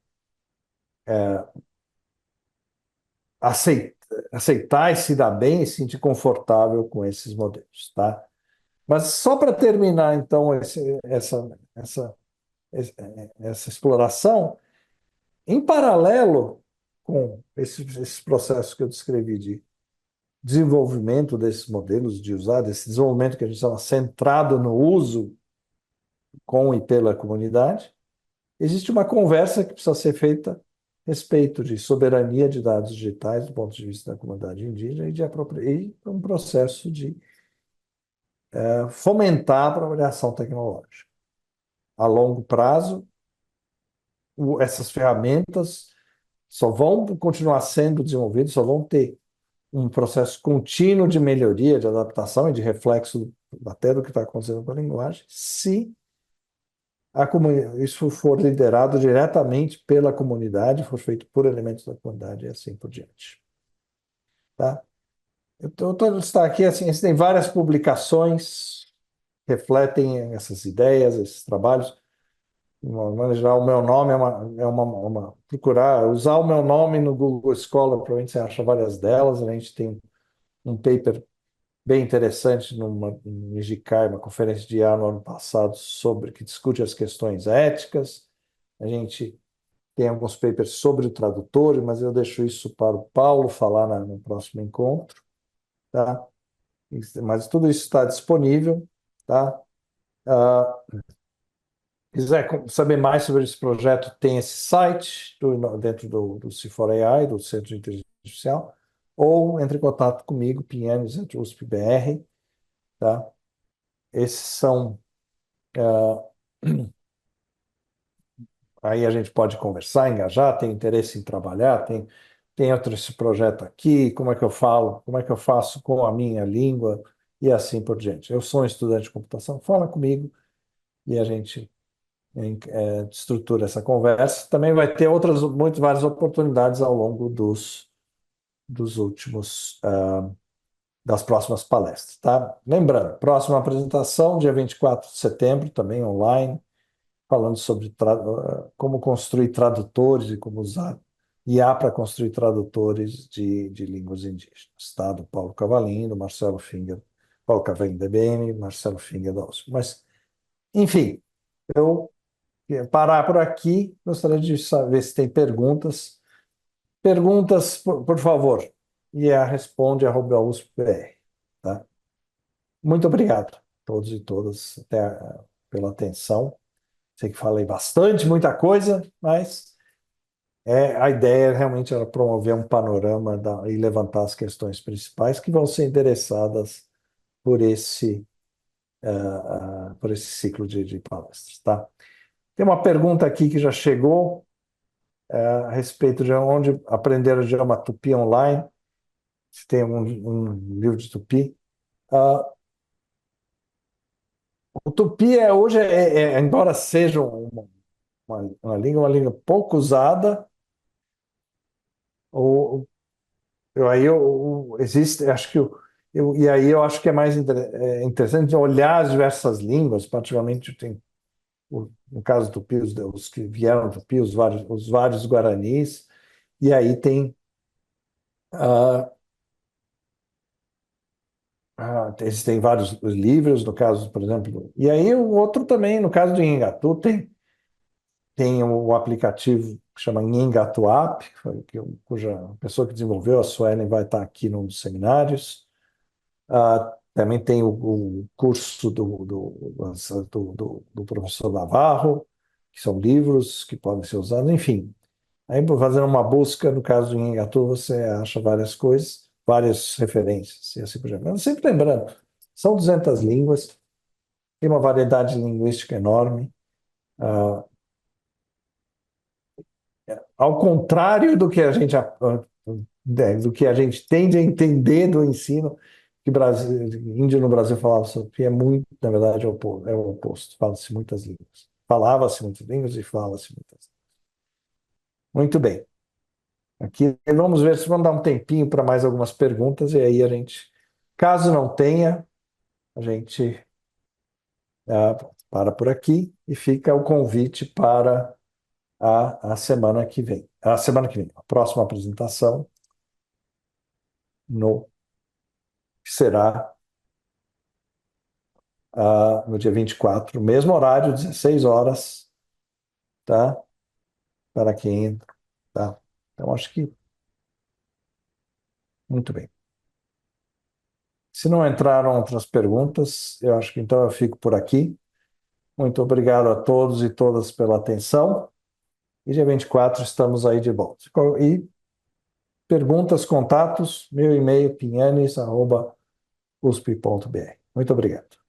aceitar e se dar bem e se sentir confortável com esses modelos, tá? Mas só para terminar, então, essa exploração, em paralelo com esses processos que eu descrevi de desenvolvimento desses modelos, de usar desse desenvolvimento que a gente chama centrado no uso com e pela comunidade, existe uma conversa que precisa ser feita a respeito de soberania de dados digitais do ponto de vista da comunidade indígena e um processo de fomentar a apropriação tecnológica. A longo prazo, essas ferramentas só vão continuar sendo desenvolvidas, só vão ter um processo contínuo de melhoria, de adaptação e de reflexo até do que está acontecendo com a linguagem, se isso for liderado diretamente pela comunidade, for feito por elementos da comunidade e assim por diante. Tá? Eu estou está aqui, assim, tem várias publicações que refletem essas ideias, esses trabalhos. De uma maneira geral, o meu nome procurar, usar o meu nome no Google Scholar, provavelmente você acha várias delas. A gente tem um paper bem interessante no IGCAI, uma conferência de IA no ano passado, que discute as questões éticas. A gente tem alguns papers sobre o tradutor, mas eu deixo isso para o Paulo falar no próximo encontro, tá? Mas tudo isso está disponível, tá? Ah, quiser saber mais sobre esse projeto, tem esse site dentro do C4AI, do Centro de Inteligência Artificial, ou entre em contato comigo, pinhanes@uspbr, tá? Esses são. ah, Aí a gente pode conversar, engajar, tem interesse em trabalhar, tem outro esse projeto aqui, como é que eu falo, como é que eu faço com a minha língua e assim por diante. Eu sou um estudante de computação, fala comigo e a gente estrutura essa conversa. Também vai ter várias oportunidades ao longo dos últimos, das próximas palestras, tá? Lembrando, próxima apresentação, dia 24 de setembro, também online, falando sobre como construir tradutores e como usar IA para construir tradutores de línguas indígenas, tá? Do Paulo Cavalim, do Marcelo Finger, Paulo Cavalim da IBM, Marcelo Finger da USP. Mas, enfim, eu parar por aqui, gostaria de saber se tem perguntas. Perguntas, por favor. E a responde@usp.br, tá? Muito obrigado a todos e todas pela atenção. Sei que falei bastante, muita coisa, mas a ideia realmente era promover um panorama e levantar as questões principais que vão ser endereçadas por esse ciclo de palestras, tá? Tem uma pergunta aqui que já chegou, a respeito de onde aprender o idioma tupi online, se tem um livro de tupi. Ah, o tupi hoje, embora seja uma língua pouco usada, ou, existe, acho que e aí eu acho que é mais interessante olhar as diversas línguas, particularmente tem no caso do tupi, os que vieram do tupi, os vários guaranis, e aí tem ah, existem vários livros, no caso, por exemplo, e aí o outro também, no caso de Nhengatu, tem o aplicativo que chama Nhengatu App, cuja pessoa que desenvolveu, a Suelen, vai estar aqui num dos seminários. Também tem o curso do professor Navarro, que são livros que podem ser usados, enfim. Aí, fazendo uma busca, no caso do Nhengatu, você acha várias coisas, várias referências, e assim por diante. Mas sempre lembrando, são 200 línguas, tem uma variedade linguística enorme. Ah, Ao contrário do que a gente tende a entender do ensino, que índio no Brasil falava sobre, é muito, na verdade, é o oposto. Fala-se muitas línguas. Falava-se muitas línguas e fala-se muitas línguas. Muito bem. Aqui vamos ver se vamos dar um tempinho para mais algumas perguntas, e aí a gente, caso não tenha, a gente para por aqui e fica o convite para a semana que vem. A semana que vem, a próxima apresentação, que será no dia 24, mesmo horário, 16 horas, tá? Para quem entra, tá? Então, acho que muito bem. Se não entraram outras perguntas, eu acho que então eu fico por aqui. Muito obrigado a todos e todas pela atenção. E dia 24 estamos aí de volta. E perguntas, contatos, meu e-mail, pinhanes@usp.br. Muito obrigado.